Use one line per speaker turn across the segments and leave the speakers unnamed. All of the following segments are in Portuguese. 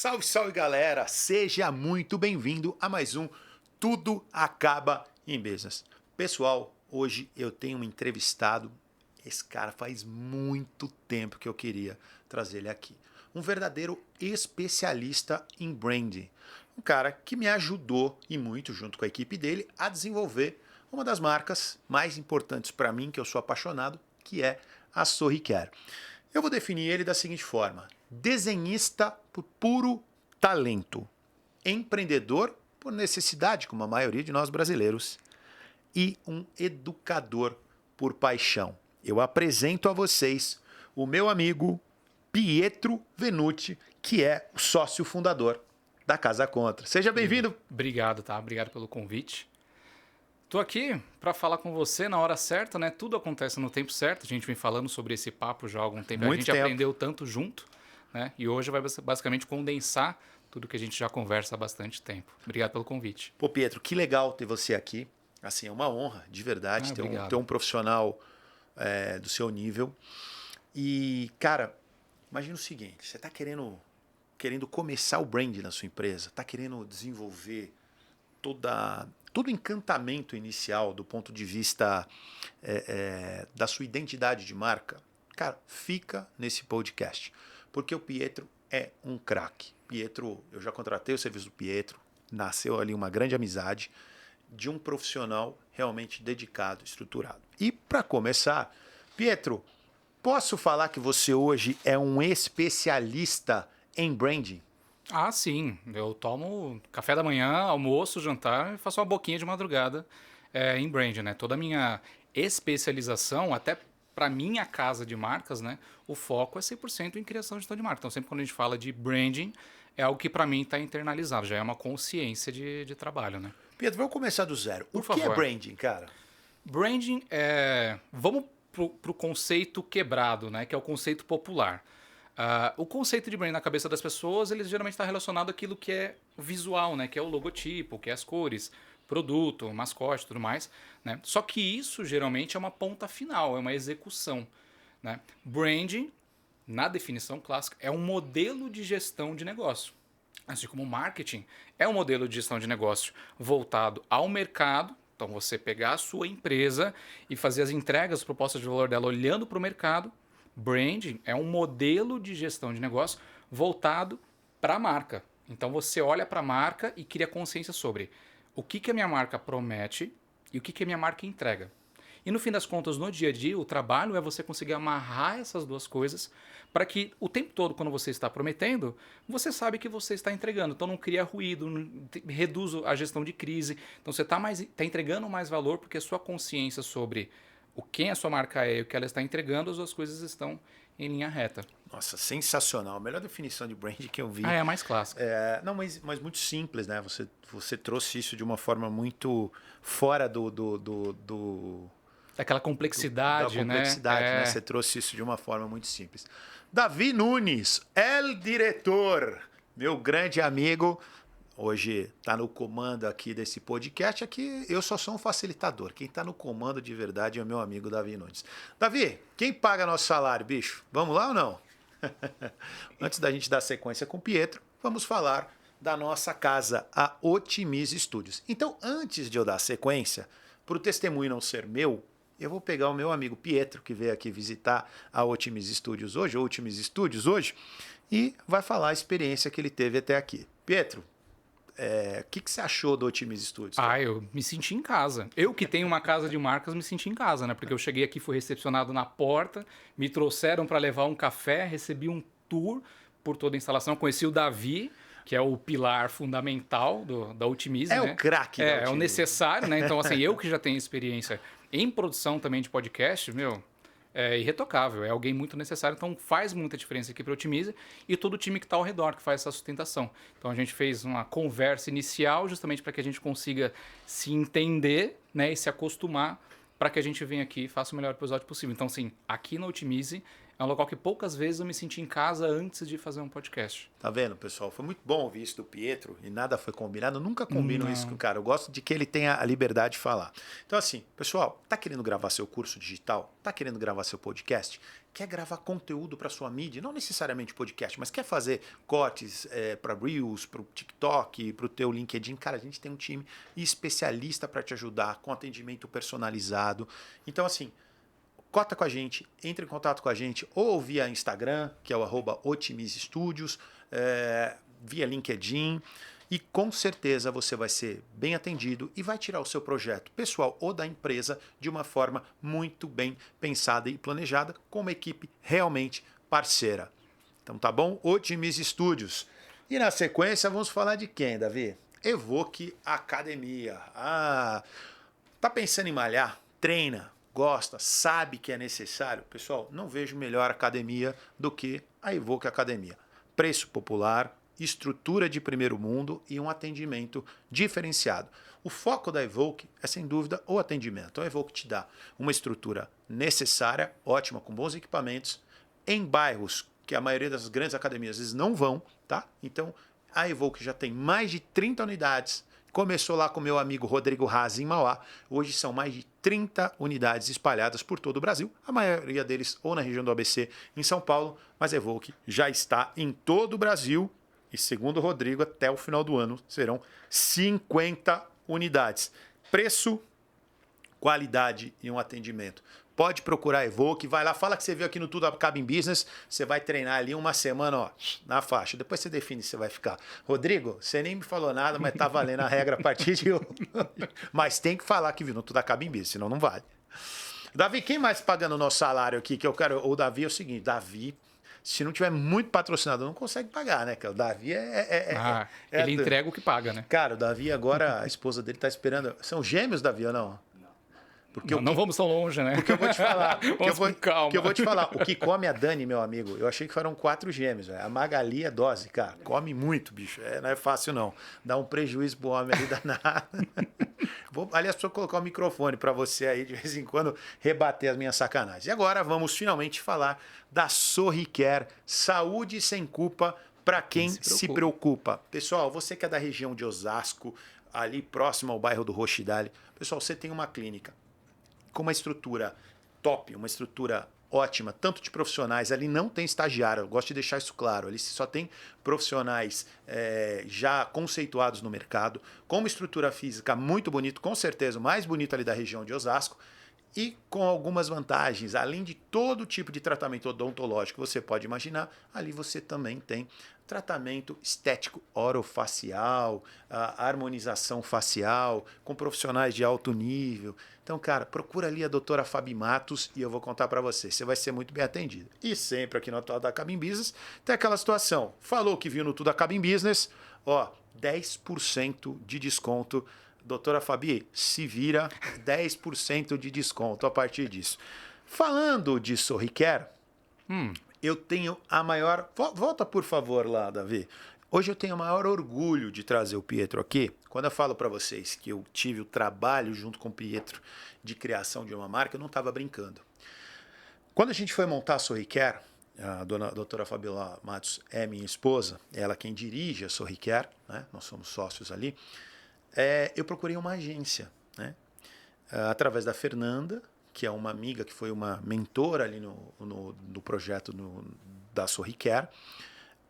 Salve, salve galera! Seja muito bem-vindo a mais um Tudo Acaba em Business. Pessoal, hoje eu tenho um entrevistado. Esse cara faz muito tempo que eu queria trazer ele aqui. Um verdadeiro especialista em branding. Um cara que me ajudou e muito, junto com a equipe dele, a desenvolver uma das marcas mais importantes para mim, que eu sou apaixonado, que é a Sorriquer. Eu vou definir ele da seguinte forma: desenhista por puro talento, empreendedor por necessidade, como a maioria de nós brasileiros, e um educador por paixão. Eu apresento a vocês o meu amigo Pietro Venuti, que é o sócio fundador da Casa Contra. Seja bem-vindo.
Obrigado, tá? Obrigado pelo convite. Tô aqui para falar com você na hora certa, né? Tudo acontece no tempo certo. A gente vem falando sobre esse papo já há algum tempo.
Muito
A gente
tempo.
aprendeu tanto junto, né? E hoje vai basicamente condensar tudo que a gente já conversa há bastante tempo. Obrigado pelo convite.
Pô, Pietro, que legal ter você aqui. Assim, é uma honra, de verdade, ter um profissional do seu nível. E, cara, imagina o seguinte: você está querendo começar o brand na sua empresa, está querendo desenvolver todo o encantamento inicial do ponto de vista da sua identidade de marca. Cara, fica nesse podcast, porque o Pietro é um craque. Pietro, eu já contratei o serviço do Pietro, nasceu ali uma grande amizade de um profissional realmente dedicado, estruturado. E para começar, Pietro, posso falar que você hoje é um especialista em branding?
Ah, sim. Eu tomo café da manhã, almoço, jantar e faço uma boquinha de madrugada em branding, né? Toda a minha especialização, até para minha casa de marcas, né? O foco é 100% em criação e gestão de marca. Então, sempre quando a gente fala de branding, é algo que para mim está internalizado, já é uma consciência de trabalho, né?
Pietro, vamos começar do zero.
Por
o que
favor.
é branding, cara?
Branding é... Vamos pro conceito quebrado, né? Que é o conceito popular. O conceito de brand na cabeça das pessoas, ele geralmente está relacionado àquilo que é visual, né? Que é o logotipo, que é as cores, produto, mascote e tudo mais. Né? Só que isso geralmente é uma ponta final, é uma execução. Né? Branding, na definição clássica, é um modelo de gestão de negócio. Assim como marketing é um modelo de gestão de negócio voltado ao mercado. Então você pegar a sua empresa e fazer as entregas, as propostas de valor dela olhando para o mercado. Branding é um modelo de gestão de negócio voltado para a marca. Então você olha para a marca e cria consciência sobre o que a minha marca promete e o que a minha marca entrega. E no fim das contas, no dia a dia, o trabalho é você conseguir amarrar essas duas coisas para que o tempo todo, quando você está prometendo, você sabe que você está entregando. Então não cria ruído, reduz a gestão de crise. Então você está entregando mais valor porque a sua consciência sobre quem a sua marca é e o que ela está entregando, as duas coisas estão em linha reta.
Nossa, sensacional. A melhor definição de brand que eu vi.
É a mais clássica.
Não, mas muito simples, né? Você trouxe isso de uma forma muito fora
Daquela complexidade,
da complexidade, né? Você trouxe isso de uma forma muito simples. Davi Nunes, El Diretor, meu grande amigo, hoje está no comando aqui desse podcast. Aqui eu só sou um facilitador. Quem está no comando de verdade é o meu amigo Davi Nunes. Davi, quem paga nosso salário, bicho? Vamos lá ou não? Antes da gente dar sequência com o Pietro, vamos falar da nossa casa, a Otimize Studios. Então, antes de eu dar sequência, para o testemunho não ser meu, eu vou pegar o meu amigo Pietro, que veio aqui visitar a Otimize Studios hoje, e vai falar a experiência que ele teve até aqui. Pietro, o que você achou do Otimize Studios?
Eu me senti em casa. Eu que tenho uma casa de marcas, me senti em casa, né? Porque eu cheguei aqui, fui recepcionado na porta, me trouxeram para levar um café, recebi um tour por toda a instalação, conheci o Davi, que é o pilar fundamental da Otimize, né?
O craque da Otimize.
É o necessário, né? Então, assim, eu que já tenho experiência em produção também de podcast, é irretocável, é alguém muito necessário, então faz muita diferença aqui para o Otimize e todo o time que está ao redor, que faz essa sustentação. Então a gente fez uma conversa inicial justamente para que a gente consiga se entender, né, e se acostumar para que a gente venha aqui e faça o melhor episódio possível. Então, sim, aqui na Otimize É um local que poucas vezes eu me senti em casa antes de fazer um podcast.
Tá vendo, pessoal? Foi muito bom ouvir isso do Pietro e nada foi combinado. Eu nunca combino isso com o
Não.
cara. Eu gosto de que ele tenha a liberdade de falar. Então, assim, pessoal, tá querendo gravar seu curso digital? Tá querendo gravar seu podcast? Quer gravar conteúdo para sua mídia? Não necessariamente podcast, mas quer fazer cortes para Reels, para o TikTok, para o teu LinkedIn? Cara, a gente tem um time especialista para te ajudar com atendimento personalizado. Então, assim, cota com a gente, entre em contato com a gente ou via Instagram, que é o @otimizestudios, via LinkedIn, e com certeza você vai ser bem atendido e vai tirar o seu projeto pessoal ou da empresa de uma forma muito bem pensada e planejada, com uma equipe realmente parceira. Então tá bom? Otimize Studios. E na sequência vamos falar de quem, Davi? Evoque Academia. Tá pensando em malhar? Treina, gosta, sabe que é necessário? Pessoal, não vejo melhor academia do que a Evoque Academia. Preço popular, estrutura de primeiro mundo e um atendimento diferenciado. O foco da Evoque é, sem dúvida, o atendimento. A Evoque te dá uma estrutura necessária, ótima, com bons equipamentos, em bairros que a maioria das grandes academias às vezes não vão, tá? Então, a Evoque já tem mais de 30 unidades. Começou lá com meu amigo Rodrigo Haas em Mauá. Hoje são mais de 30 unidades espalhadas por todo o Brasil. A maioria deles ou na região do ABC, em São Paulo. Mas a Evoque já está em todo o Brasil. E segundo o Rodrigo, até o final do ano serão 50 unidades. Preço, qualidade e um atendimento. Pode procurar a Evoque, vai lá, fala que você veio aqui no Tudo Acaba em Business, você vai treinar ali uma semana, ó, na faixa. Depois você define se você vai ficar. Rodrigo, você nem me falou nada, mas tá valendo a regra a partir de hoje. Mas tem que falar que viu no Tudo Acaba em Business, senão não vale. Davi, quem mais pagando o nosso salário aqui? Que eu quero. O Davi é o seguinte, Davi, se não tiver muito patrocinador, não consegue pagar, né? O Davi
ele entrega o que paga, né?
Cara, o Davi agora, a esposa dele tá esperando. São gêmeos, Davi, ou não?
Porque não vamos tão longe, né?
Porque eu vou te falar.
Calma.
Que eu vou te falar. O que come a Dani, meu amigo, eu achei que foram 4 gêmeos. Véio. A Magali é dose, cara. Come muito, bicho. Não é fácil, não. Dá um prejuízo pro homem ali danado. Aliás, preciso colocar o microfone para você aí, de vez em quando, rebater as minhas sacanagens. E agora vamos finalmente falar da Sorricare. Saúde sem culpa para quem se preocupa. Pessoal, você que é da região de Osasco, ali próximo ao bairro do Rochidale, pessoal, você tem uma clínica com uma estrutura top, uma estrutura ótima, tanto de profissionais, ali não tem estagiário, eu gosto de deixar isso claro, ali só tem profissionais já conceituados no mercado, com uma estrutura física muito bonita, com certeza o mais bonito ali da região de Osasco, e com algumas vantagens, além de todo tipo de tratamento odontológico que você pode imaginar, ali você também tem tratamento estético orofacial, harmonização facial, com profissionais de alto nível. Então, cara, procura ali a doutora Fabi Matos e eu vou contar para você. Você vai ser muito bem atendido. E sempre aqui no Tudo Acaba em Business tem aquela situação. Falou que viu no Tudo Acaba em Business, ó, 10% de desconto. Doutora Fabi, se vira, 10% de desconto a partir disso. Falando de Sorricare, eu tenho a maior... Volta, por favor, lá, Davi. Hoje eu tenho o maior orgulho de trazer o Pietro aqui. Quando eu falo para vocês que eu tive o trabalho junto com o Pietro de criação de uma marca, eu não estava brincando. Quando a gente foi montar a Sorricare, a doutora Fabiola Matos é minha esposa, ela quem dirige a Sorricare, né? Nós somos sócios ali. Eu procurei uma agência, né? Através da Fernanda, que é uma amiga que foi uma mentora ali no projeto da Sorricare.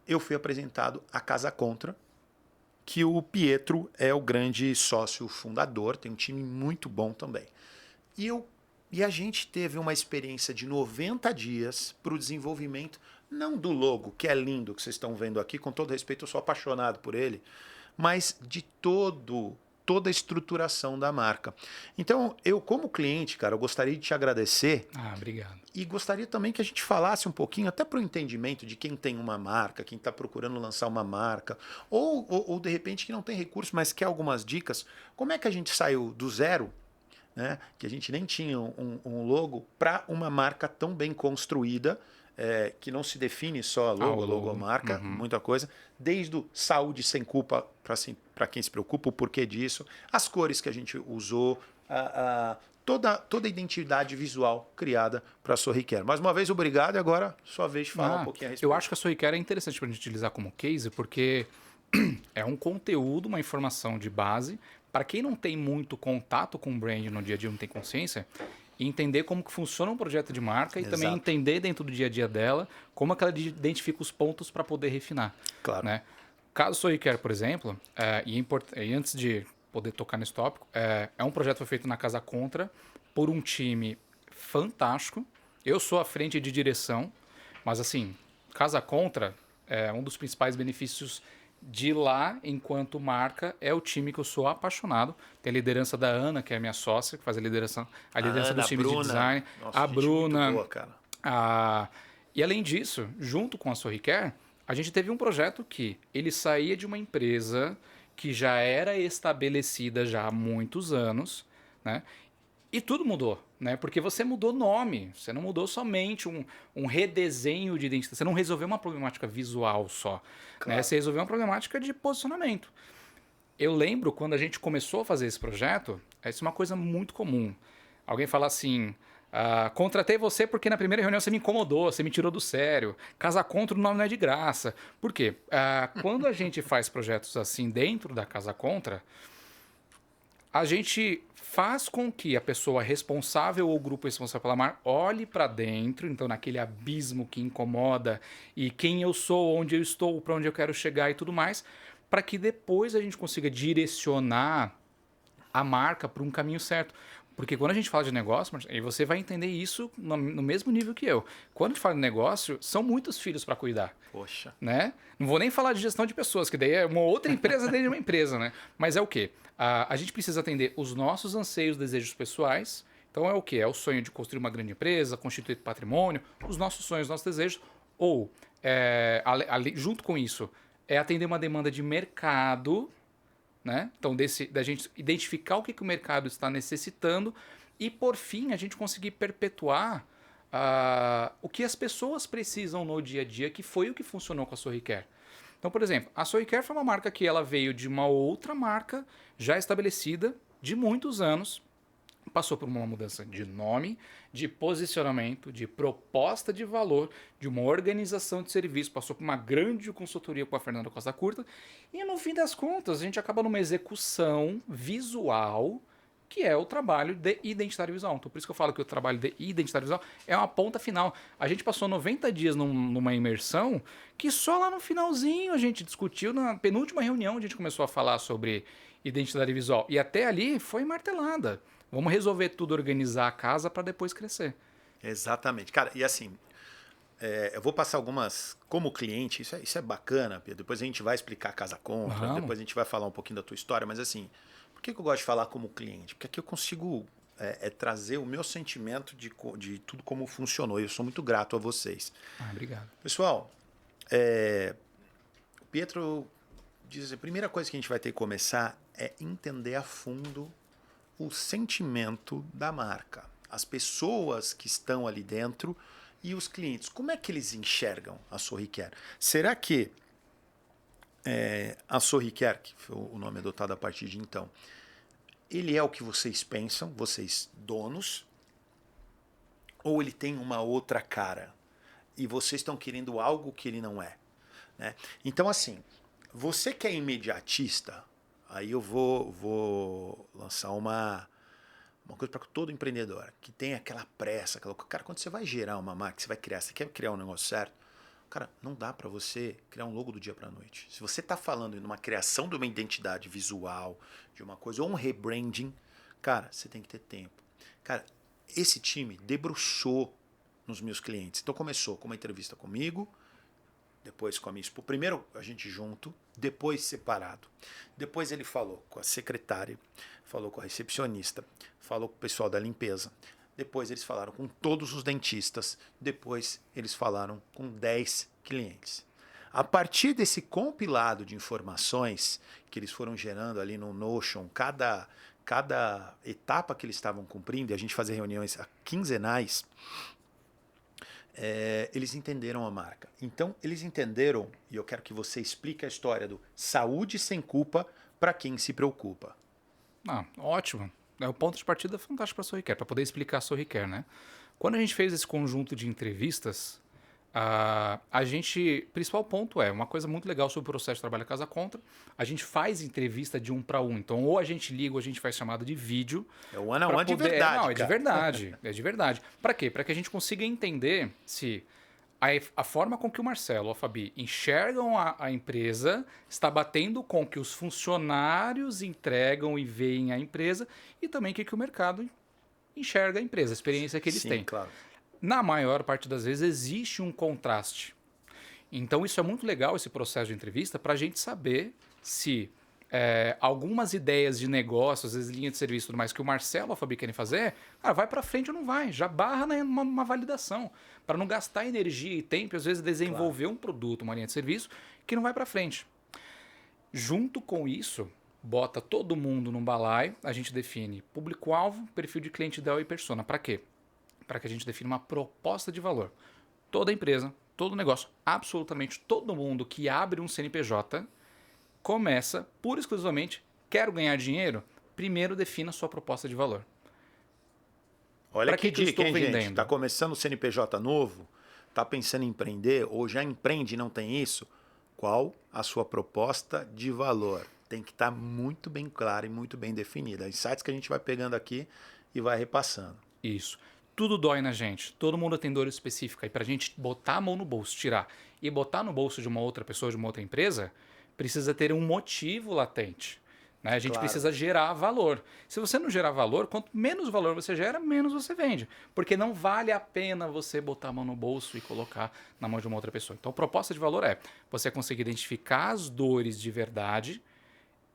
Eu fui apresentado à Casa Contra, que o Pietro é o grande sócio fundador, tem um time muito bom também. E a gente teve uma experiência de 90 dias para o desenvolvimento, não do logo, que é lindo, que vocês estão vendo aqui, com todo respeito, eu sou apaixonado por ele, mas de toda a estruturação da marca. Então, eu como cliente, cara, eu gostaria de te agradecer.
Obrigado.
E gostaria também que a gente falasse um pouquinho, até para o entendimento de quem tem uma marca, quem está procurando lançar uma marca, ou de repente que não tem recurso, mas quer algumas dicas. Como é que a gente saiu do zero, né, que a gente nem tinha um logo, para uma marca tão bem construída, que não se define só logomarca, muita coisa, desde o saúde sem culpa para quem se preocupa, o porquê disso, as cores que a gente usou, toda a identidade visual criada para a Sorriquer. Mais uma vez, obrigado e agora sua vez de falar um pouquinho a respeito.
Eu acho que a Sorriquer é interessante para a gente utilizar como case, porque é um conteúdo, uma informação de base, para quem não tem muito contato com o brand no dia a dia, não tem consciência, e entender como que funciona um projeto de marca e também entender dentro do dia a dia dela como é que ela identifica os pontos para poder refinar.
Claro.
Né? Caso Sorriquer, por exemplo, e antes de poder tocar nesse tópico, é um projeto que foi feito na Casa Contra por um time fantástico. Eu sou a frente de direção, mas assim, Casa Contra, um dos principais benefícios de lá, enquanto marca, é o time que eu sou apaixonado. Tem a liderança da Ana, que é a minha sócia, que faz a liderança
Ana,
do time
Bruna,
de design.
nossa,
A Bruna.
muito boa, cara.
E além disso, junto com a Sorriquer, a gente teve um projeto que ele saía de uma empresa que já era estabelecida já há muitos anos, né? E tudo mudou, né? Porque você mudou nome, você não mudou somente um redesenho de identidade, você não resolveu uma problemática visual só,
Claro.
né? Você resolveu uma problemática de posicionamento. Eu lembro quando a gente começou a fazer esse projeto, isso é uma coisa muito comum. Alguém fala assim, contratei você porque na primeira reunião você me incomodou, você me tirou do sério. Casa Contra o nome não é de graça. Por quê? Quando a gente faz projetos assim dentro da Casa Contra, a gente faz com que a pessoa responsável ou o grupo responsável pela marca olhe para dentro, então naquele abismo que incomoda e quem eu sou, onde eu estou, para onde eu quero chegar e tudo mais, para que depois a gente consiga direcionar a marca para um caminho certo. Porque quando a gente fala de negócio, e você vai entender isso no mesmo nível que eu. Quando a gente fala de negócio, são muitos filhos para cuidar.
Poxa.
Né? Não vou nem falar de gestão de pessoas, que daí é uma outra empresa dentro de uma empresa, né? Mas é o quê? A gente precisa atender os nossos anseios, desejos pessoais. Então é o quê? É o sonho de construir uma grande empresa, constituir patrimônio, os nossos sonhos, nossos desejos. Ou, junto com isso, é atender uma demanda de mercado, né? Então, da gente identificar o que o mercado está necessitando e, por fim, a gente conseguir perpetuar o que as pessoas precisam no dia a dia, que foi o que funcionou com a Sorriquer. Então, por exemplo, a Sorriquer foi uma marca que ela veio de uma outra marca já estabelecida de muitos anos, passou por uma mudança de nome, de posicionamento, de proposta de valor, de uma organização de serviço, passou por uma grande consultoria com a Fernanda Costa Curta, e no fim das contas a gente acaba numa execução visual que é o trabalho de identidade visual. Então por isso que eu falo que o trabalho de identidade visual é uma ponta final. A gente passou 90 dias numa imersão que só lá no finalzinho a gente discutiu, na penúltima reunião a gente começou a falar sobre identidade visual, e até ali foi martelada. Vamos resolver tudo, organizar a casa para depois crescer.
Exatamente. Cara, e assim, eu vou passar algumas, como cliente, isso é bacana, Pedro. Depois a gente vai explicar a Casa Contra, depois a gente vai falar um pouquinho da tua história, mas assim, por que eu gosto de falar como cliente? Porque aqui eu consigo trazer o meu sentimento de tudo como funcionou. E eu sou muito grato a vocês.
Obrigado.
Pessoal, o Pietro diz, a primeira coisa que a gente vai ter que começar é entender a fundo o sentimento da marca, as pessoas que estão ali dentro e os clientes. Como é que eles enxergam a Sorriquer? Será que a Sorriquer, que foi o nome adotado a partir de então, ele é o que vocês pensam, vocês donos, ou ele tem uma outra cara e vocês estão querendo algo que ele não é? Né? Então, assim, você que é imediatista, aí eu vou lançar uma coisa para todo empreendedor, que tem aquela pressa, cara, quando você vai gerar uma marca, você vai criar, você quer criar um negócio certo, cara, não dá para você criar um logo do dia para a noite. Se você está falando em uma criação de uma identidade visual, de uma coisa, ou um rebranding, cara, você tem que ter tempo. Cara, esse time debruçou nos meus clientes. Então começou com uma entrevista comigo, depois com a minha esposa. Primeiro a gente junto, depois separado. Depois ele falou com a secretária, falou com a recepcionista, falou com o pessoal da limpeza. Depois eles falaram com todos os dentistas. Depois eles falaram com 10 clientes. A partir desse compilado de informações que eles foram gerando ali no Notion, cada etapa que eles estavam cumprindo, e a gente fazia reuniões quinzenais, eles entenderam a marca. Então, eles entenderam, e eu quero que você explique a história do saúde sem culpa para quem se preocupa.
Ótimo. o ponto de partida fantástico para a Sorricare, para poder explicar a Sorricare, né? Quando a gente fez esse conjunto de entrevistas, a gente, principal ponto é uma coisa muito legal sobre o processo de trabalho casa contra. A gente faz entrevista de 1 para 1. Então, ou a gente liga ou a gente faz chamada de vídeo.
É o one on
Pra
one de
poder-
verdade,
Não, é de
cara.
verdade. É de verdade. Para quê? Para que a gente consiga entender se a forma com que o Marcelo ou a Fabi enxergam a empresa está batendo com que os funcionários entregam e veem a empresa e também o que o mercado enxerga a empresa, a experiência que eles
Sim,
têm.
claro.
Na maior parte das vezes existe um contraste. Então isso é muito legal, esse processo de entrevista, para a gente saber se algumas ideias de negócio, às vezes linha de serviço e tudo mais, que o Marcelo e a Fabi querem fazer, cara, vai para frente ou não vai. Já barra numa validação. Para não gastar energia e tempo, às vezes desenvolver um produto, uma linha de serviço, que não vai para frente. Junto com isso, bota todo mundo num balaio, a gente define público-alvo, perfil de cliente ideal e persona. Para quê? Para que a gente defina uma proposta de valor. Toda empresa, todo negócio, absolutamente todo mundo que abre um CNPJ começa, pura e exclusivamente, quero ganhar dinheiro, primeiro defina a sua proposta de valor.
Olha
Pra
que
que eu
dica,
estou
hein, gente?
vendendo?
Tá começando o CNPJ novo, tá pensando em empreender ou já empreende e não tem isso? Qual a sua proposta de valor? Tem que estar muito bem clara e muito bem definida. Insights que a gente vai pegando aqui e vai repassando.
Isso. Tudo dói na gente. Todo mundo tem dor específica. E para a gente botar a mão no bolso, tirar e botar no bolso de uma outra pessoa, de uma outra empresa, precisa ter um motivo latente. Né? A gente
Claro.
precisa gerar valor. Se você não gerar valor, quanto menos valor você gera, menos você vende. Porque não vale a pena você botar a mão no bolso e colocar na mão de uma outra pessoa. Então, a proposta de valor é você conseguir identificar as dores de verdade,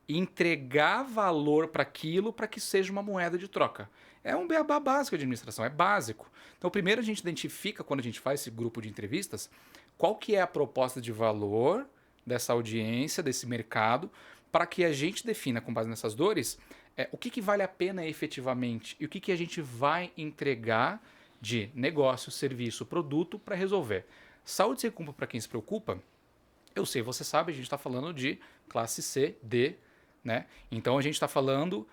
entregar valor para aquilo para que seja uma moeda de troca. É um beabá básico de administração, é básico. Então, primeiro a gente identifica, quando a gente faz esse grupo de entrevistas, qual que é a proposta de valor dessa audiência, desse mercado, para que a gente defina, com base nessas dores, o que vale a pena efetivamente e o que a gente vai entregar de negócio, serviço, produto para resolver. Saúde sem culpa para quem se preocupa, eu sei, você sabe, a gente está falando de classe C, D, né? Então a gente está falando,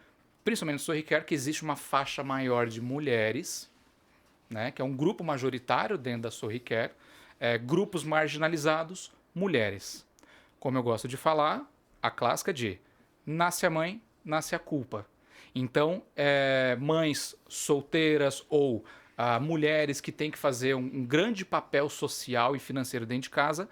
principalmente no Sorricare, que existe uma faixa maior de mulheres, né? Que é um grupo majoritário dentro da Sorricare, grupos marginalizados, mulheres. Como eu gosto de falar, a clássica de nasce a mãe, nasce a culpa. Então, mães solteiras ou mulheres que têm que fazer um grande papel social e financeiro dentro de casa,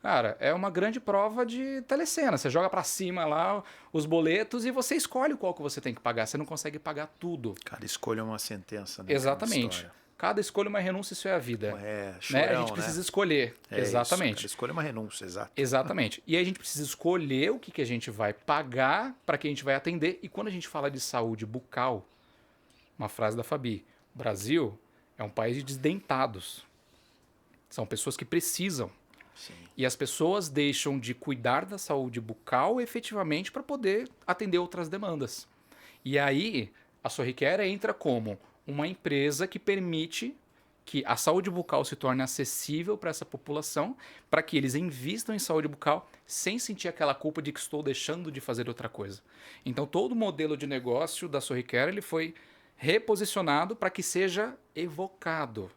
cara, é uma grande prova de telecena. Você joga pra cima lá os boletos e você escolhe qual que você tem que pagar. Você não consegue pagar tudo.
Cada escolha é uma sentença, né?
Exatamente. Cada escolha é uma renúncia, isso é a vida.
Chorão,
né? A gente precisa escolher. Exatamente.
Cada escolha é uma renúncia, exato.
Exatamente. E aí a gente precisa escolher o que a gente vai pagar para quem a gente vai atender. E quando a gente fala de saúde bucal, uma frase da Fabi, o Brasil é um país de desdentados. São pessoas que precisam.
Sim.
E as pessoas deixam de cuidar da saúde bucal efetivamente para poder atender outras demandas. E aí a Sorricare entra como uma empresa que permite que a saúde bucal se torne acessível para essa população, para que eles invistam em saúde bucal sem sentir aquela culpa de que estou deixando de fazer outra coisa. Então todo o modelo de negócio da Sorricare ele foi reposicionado para que seja evocado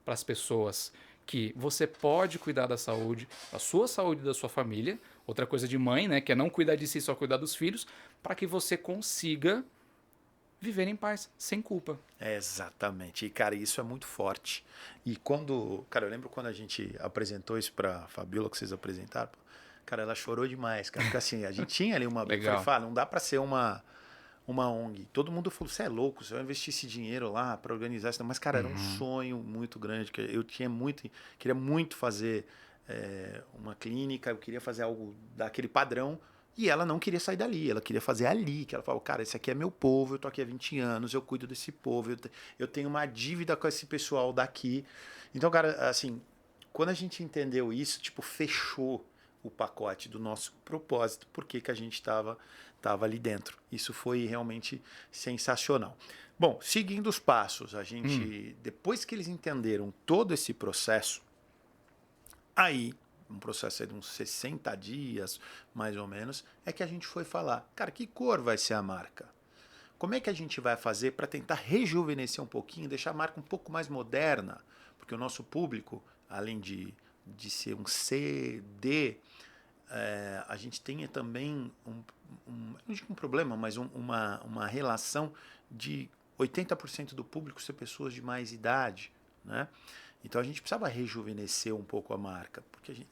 para as pessoas que você pode cuidar da saúde e da sua família. Outra coisa de mãe, né, que é não cuidar de si, só cuidar dos filhos, para que você consiga viver em paz, sem culpa.
Exatamente. E, cara, isso é muito forte. E quando... Cara, eu lembro quando a gente apresentou isso pra Fabiola, que vocês apresentaram. Cara, ela chorou demais, cara. Porque assim, a gente tinha ali uma...
Legal.
Eu falei, não dá pra ser uma ONG. Todo mundo falou, você é louco, você vai investir esse dinheiro lá pra organizar isso. Mas, cara, era um sonho muito grande. Que eu tinha muito... Queria muito fazer uma clínica. Eu queria fazer algo daquele padrão. E ela não queria sair dali, ela queria fazer ali, que ela falou, cara, esse aqui é meu povo, eu tô aqui há 20 anos, eu cuido desse povo, eu tenho uma dívida com esse pessoal daqui. Então, cara, assim, quando a gente entendeu isso, tipo, fechou o pacote do nosso propósito, porque que a gente tava ali dentro. Isso foi realmente sensacional. Bom, seguindo os passos, a gente, depois que eles entenderam todo esse processo, aí... um processo de uns 60 dias, mais ou menos, é que a gente foi falar, cara, que cor vai ser a marca? como é que a gente vai fazer para tentar rejuvenescer um pouquinho, deixar a marca um pouco mais moderna? Porque o nosso público, além de ser um CD, a gente tem também não digo um problema, mas uma relação de 80% do público ser pessoas de mais idade, né? Então a gente precisava rejuvenescer um pouco a marca.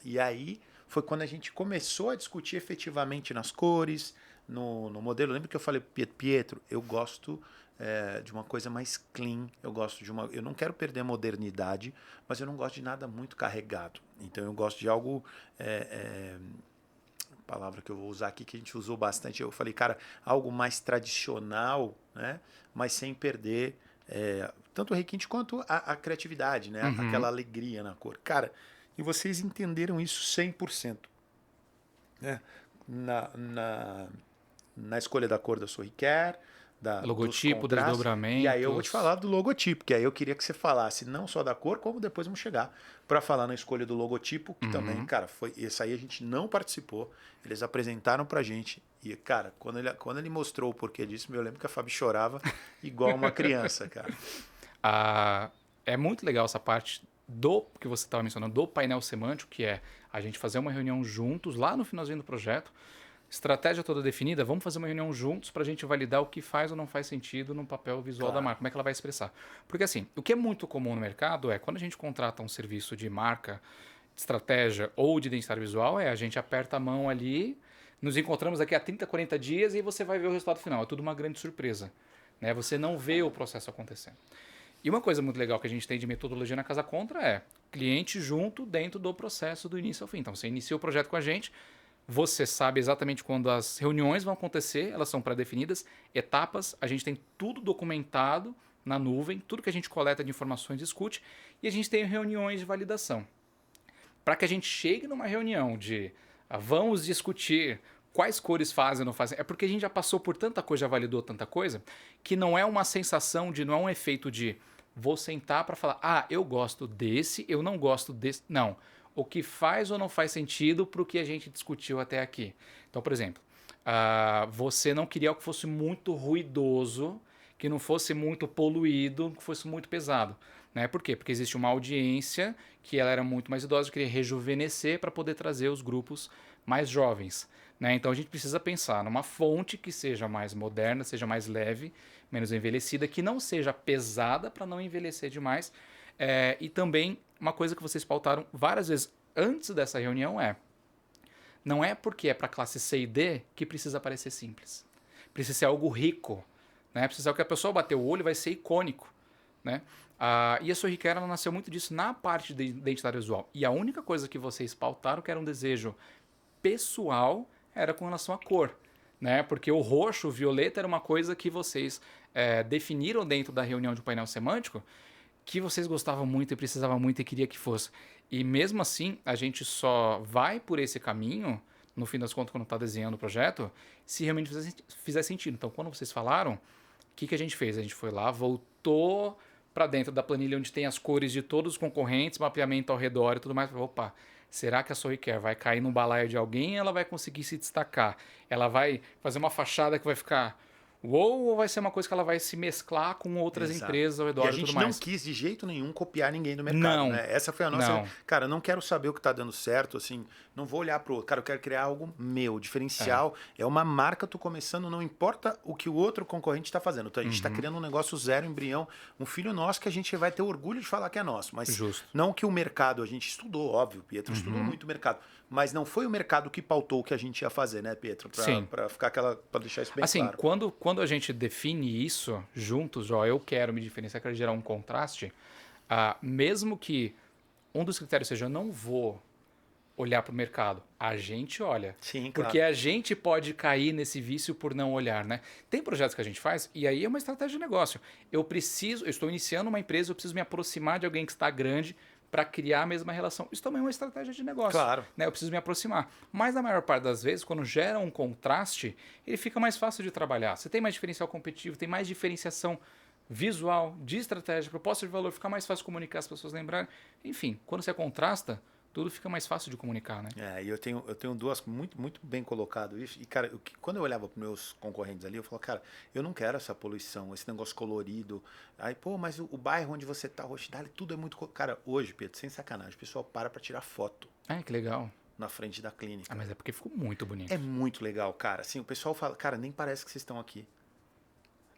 E aí foi quando a gente começou a discutir efetivamente nas cores, no modelo. Lembra que eu falei, Pietro, eu gosto de uma coisa mais clean, eu não quero perder a modernidade, mas eu não gosto de nada muito carregado. Então eu gosto de algo, palavra que eu vou usar aqui, que a gente usou bastante, eu falei, cara, algo mais tradicional, né? Mas sem perder tanto o requinte quanto a criatividade, né? Aquela alegria na cor. Cara, e vocês entenderam isso 100%. Né? Na escolha da cor da Souricare,
logotipo, desdobramento.
E aí eu vou te falar do logotipo, que aí eu queria que você falasse não só da cor, como depois vamos chegar para falar na escolha do logotipo, que também, cara, esse aí a gente não participou. Eles apresentaram pra gente. E, cara, quando ele mostrou o porquê disso, eu lembro que a Fabi chorava igual uma criança, cara.
É muito legal essa parte do que você estava mencionando, do painel semântico, que é a gente fazer uma reunião juntos lá no finalzinho do projeto. Estratégia toda definida, vamos fazer uma reunião juntos para a gente validar o que faz ou não faz sentido no papel visual da marca, como é que ela vai expressar. Porque assim, o que é muito comum no mercado é quando a gente contrata um serviço de marca, de estratégia ou de identidade visual, a gente aperta a mão ali, nos encontramos daqui a 30, 40 dias e você vai ver o resultado final. É tudo uma grande surpresa. Né? Você não vê o processo acontecendo. E uma coisa muito legal que a gente tem de metodologia na Casa Contra é cliente junto dentro do processo do início ao fim. Então, você inicia o projeto com a gente, você sabe exatamente quando as reuniões vão acontecer, elas são pré-definidas, etapas, a gente tem tudo documentado na nuvem, tudo que a gente coleta de informações discute, e a gente tem reuniões de validação. Para que a gente chegue numa reunião de vamos discutir quais cores fazem ou não fazem, é porque a gente já passou por tanta coisa, já validou tanta coisa, que não é uma sensação não é um efeito de vou sentar para falar, eu gosto desse, eu não gosto desse, não. O que faz ou não faz sentido para o que a gente discutiu até aqui. Então, por exemplo, você não queria algo que fosse muito ruidoso, que não fosse muito poluído, que fosse muito pesado. Né? Por quê? Porque existe uma audiência que ela era muito mais idosa, queria rejuvenescer para poder trazer os grupos mais jovens. Né? Então a gente precisa pensar numa fonte que seja mais moderna, seja mais leve, menos envelhecida, que não seja pesada para não envelhecer demais. E também uma coisa que vocês pautaram várias vezes antes dessa reunião não é porque é para classe C e D que precisa parecer simples. Precisa ser algo rico. Né? Precisa ser o que a pessoa bater o olho vai ser icônico. Né? E a Souricare ela nasceu muito disso na parte de identidade visual. E a única coisa que vocês pautaram, que era um desejo pessoal, era com relação à cor. Né? Porque o roxo, o violeta, era uma coisa que vocês definiram dentro da reunião de um painel semântico, que vocês gostavam muito e precisavam muito e queria que fosse. E mesmo assim, a gente só vai por esse caminho, no fim das contas, quando está desenhando o projeto, se realmente fizer sentido. Então, quando vocês falaram, o que a gente fez? A gente foi lá, voltou para dentro da planilha onde tem as cores de todos os concorrentes, mapeamento ao redor e tudo mais. Opa, será que a Souricare vai cair no balaio de alguém e ela vai conseguir se destacar? Ela vai fazer uma fachada que vai ficar... ou vai ser uma coisa que ela vai se mesclar com outras empresas ao redor e tudo mais.
E a gente não quis de jeito nenhum copiar ninguém do mercado,
não,
né? Essa foi a nossa... Cara, eu não quero saber o que está dando certo, assim, não vou olhar pro outro. Cara, eu quero criar algo meu, diferencial. É uma marca, tô começando, não importa o que o outro concorrente está fazendo. Então, a gente está criando um negócio zero, embrião, um filho nosso que a gente vai ter orgulho de falar que é nosso. Mas não que o mercado, a gente estudou, óbvio, Pietro estudou muito o mercado. Mas não foi o mercado que pautou o que a gente ia fazer, né, Pietro? Para ficar para deixar isso bem claro.
Assim, quando a gente define isso juntos, eu quero me diferenciar, quero gerar um contraste, mesmo que um dos critérios seja eu não vou olhar para o mercado, a gente olha.
Sim, claro.
Porque a gente pode cair nesse vício por não olhar, né? Tem projetos que a gente faz e aí é uma estratégia de negócio. Eu estou iniciando uma empresa, eu preciso me aproximar de alguém que está grande para criar a mesma relação. Isso também é uma estratégia de negócio.
Claro.
Né? Eu preciso me aproximar. Mas na maior parte das vezes, quando gera um contraste, ele fica mais fácil de trabalhar. Você tem mais diferencial competitivo, tem mais diferenciação visual, de estratégia, proposta de valor, fica mais fácil comunicar, as pessoas lembrarem. Enfim, quando você contrasta, tudo fica mais fácil de comunicar, né?
E eu tenho duas, muito, muito bem colocado isso. E, cara, quando eu olhava para meus concorrentes ali, eu falava, cara, eu não quero essa poluição, esse negócio colorido. Aí, pô, mas o bairro onde você tá, Roxidale, tudo é muito. Cara, hoje, Pedro, sem sacanagem, o pessoal para tirar foto
Que legal.
na frente da clínica.
Mas é porque ficou muito bonito.
É muito legal, cara. Assim, o pessoal fala, cara, nem parece que vocês estão aqui.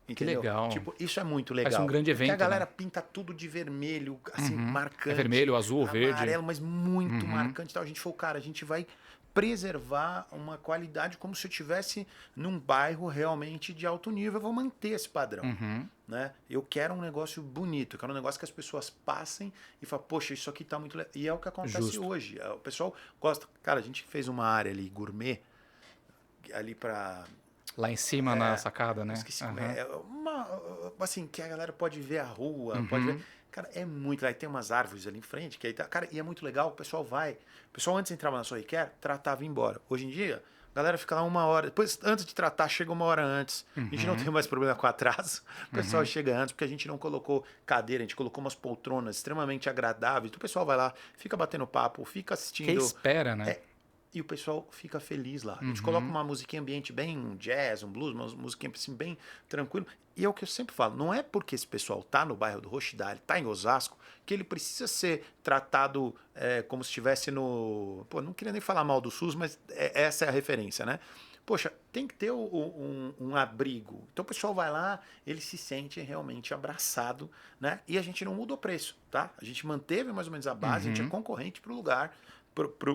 Que
Entendeu?
legal.
Tipo, isso é muito legal.
Parece um grande
Porque
evento,
a galera
né?
pinta tudo de vermelho, assim, marcante.
É vermelho, azul, verde.
Amarelo, mas muito marcante. Então a gente falou, cara, a gente vai preservar uma qualidade como se eu estivesse num bairro realmente de alto nível. Eu vou manter esse padrão. Né? Eu quero um negócio bonito, eu quero um negócio que as pessoas passem e falem, poxa, isso aqui tá muito legal. E é o que acontece
Justo.
hoje. O pessoal gosta. Cara, a gente fez uma área ali, gourmet, ali pra.
Lá em cima na sacada, né?
Esqueci como é. Assim, que a galera pode ver a rua, pode ver. Cara, é muito legal. Tem umas árvores ali em frente, que aí tá. Cara, e é muito legal, o pessoal vai. O pessoal antes entrava na Sorry Care, tratava e ia embora. Hoje em dia, a galera fica lá 1 hora. Depois, antes de tratar, chega 1 hora antes. A gente não tem mais problema com atraso. O pessoal chega antes, porque a gente não colocou cadeira, a gente colocou umas poltronas extremamente agradáveis. Então o pessoal vai lá, fica batendo papo, fica assistindo.
Que espera, né?
E o pessoal fica feliz lá. A gente coloca uma musiquinha ambiente bem um jazz, um blues, uma musiquinha assim bem tranquilo. E é o que eu sempre falo, não é porque esse pessoal tá no bairro do Roxidale, tá em Osasco, que ele precisa ser tratado como se estivesse no... Pô, não queria nem falar mal do SUS, mas essa é a referência, né? Poxa, tem que ter um abrigo. Então o pessoal vai lá, ele se sente realmente abraçado, né? E a gente não muda o preço, tá? A gente manteve mais ou menos a base, a gente é concorrente para o lugar,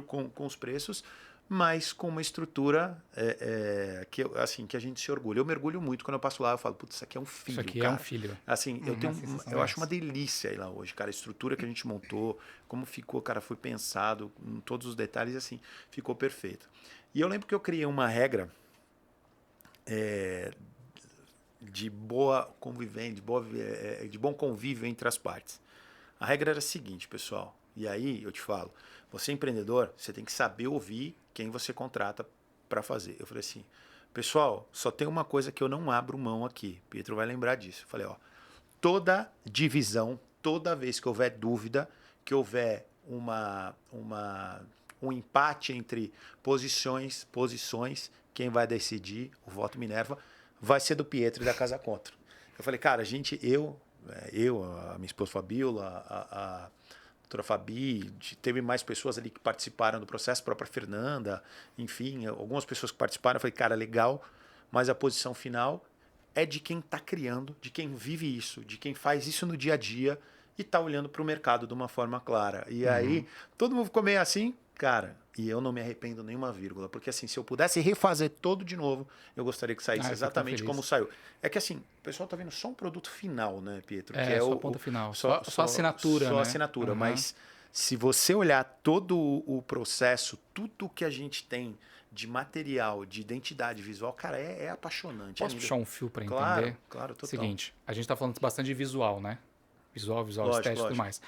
com os preços, mas com uma estrutura que a gente se orgulha. Eu mergulho muito quando eu passo lá, eu falo, putz, isso aqui é um filho,
Isso aqui
cara.
é um filho.
Assim, eu acho uma delícia ir lá hoje, cara. A estrutura que a gente montou, como ficou, cara, foi pensado em todos os detalhes, assim, ficou perfeito. E eu lembro que eu criei uma regra de boa convivência, de bom convívio entre as partes. A regra era a seguinte, pessoal, e aí eu te falo, você é empreendedor, você tem que saber ouvir quem você contrata para fazer. Eu falei assim, pessoal, só tem uma coisa que eu não abro mão aqui. Pietro vai lembrar disso. Eu falei, ó, toda divisão, toda vez que houver dúvida, que houver um empate entre posições, quem vai decidir, o voto Minerva, vai ser do Pietro e da Casa Contra. Eu falei, cara, a minha esposa Fabiola, a doutora Fabi, teve mais pessoas ali que participaram do processo, a própria Fernanda, enfim, algumas pessoas que participaram. Eu falei, cara, legal, mas a posição final é de quem está criando, de quem vive isso, de quem faz isso no dia a dia e está olhando para o mercado de uma forma clara. E aí, todo mundo ficou meio assim, cara, e eu não me arrependo nenhuma vírgula, porque assim, se eu pudesse refazer todo de novo, eu gostaria que saísse exatamente como saiu. É que assim, o pessoal tá vendo só um produto final, né, Pietro? Que é
só a ponta final. Só assinatura,
só
né?
assinatura, mas se você olhar todo o processo, tudo que a gente tem de material, de identidade visual, cara, é apaixonante.
Posso puxar um fio para entender?
Claro, total.
Seguinte, a gente tá falando bastante de visual, né? Visual,
Lógico,
estético e tudo mais.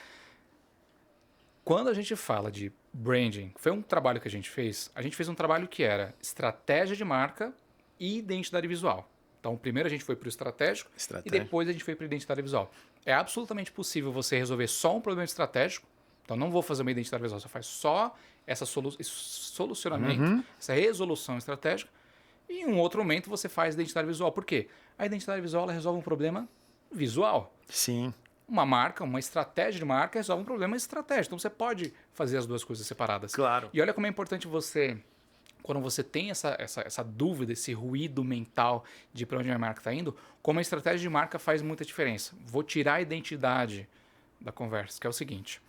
Quando a gente fala de branding, foi um trabalho que a gente fez um trabalho que era estratégia de marca e identidade visual. Então, primeiro a gente foi para o estratégico e depois a gente foi para a identidade visual. É absolutamente possível você resolver só um problema estratégico. Então, não vou fazer uma identidade visual, você faz só esse solucionamento, essa resolução estratégica. E em um outro momento você faz identidade visual. Por quê? A identidade visual ela resolve um problema visual.
Sim.
Uma marca, uma estratégia de marca resolve um problema estratégico. Então você pode fazer as duas coisas separadas.
Claro.
E olha como é importante você, quando você tem essa dúvida, esse ruído mental de para onde a minha marca está indo, como a estratégia de marca faz muita diferença. Vou tirar a identidade da conversa, que é o seguinte.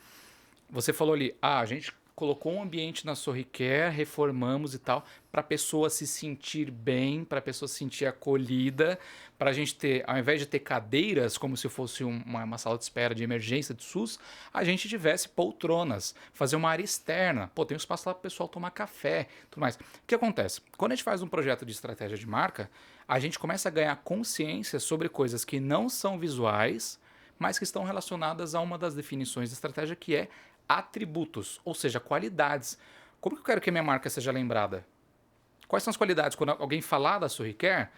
Você falou ali, a gente colocou um ambiente na Sorry Care, reformamos e tal, para a pessoa se sentir bem, para a pessoa se sentir acolhida, para a gente ter, ao invés de ter cadeiras, como se fosse uma sala de espera de emergência de SUS, a gente tivesse poltronas, fazer uma área externa. Pô, tem um espaço lá para o pessoal tomar café, tudo mais. O que acontece? Quando a gente faz um projeto de estratégia de marca, a gente começa a ganhar consciência sobre coisas que não são visuais, mas que estão relacionadas a uma das definições de estratégia, que é atributos, ou seja, qualidades. Como que eu quero que a minha marca seja lembrada? Quais são as qualidades? Quando alguém falar da Sorry Care,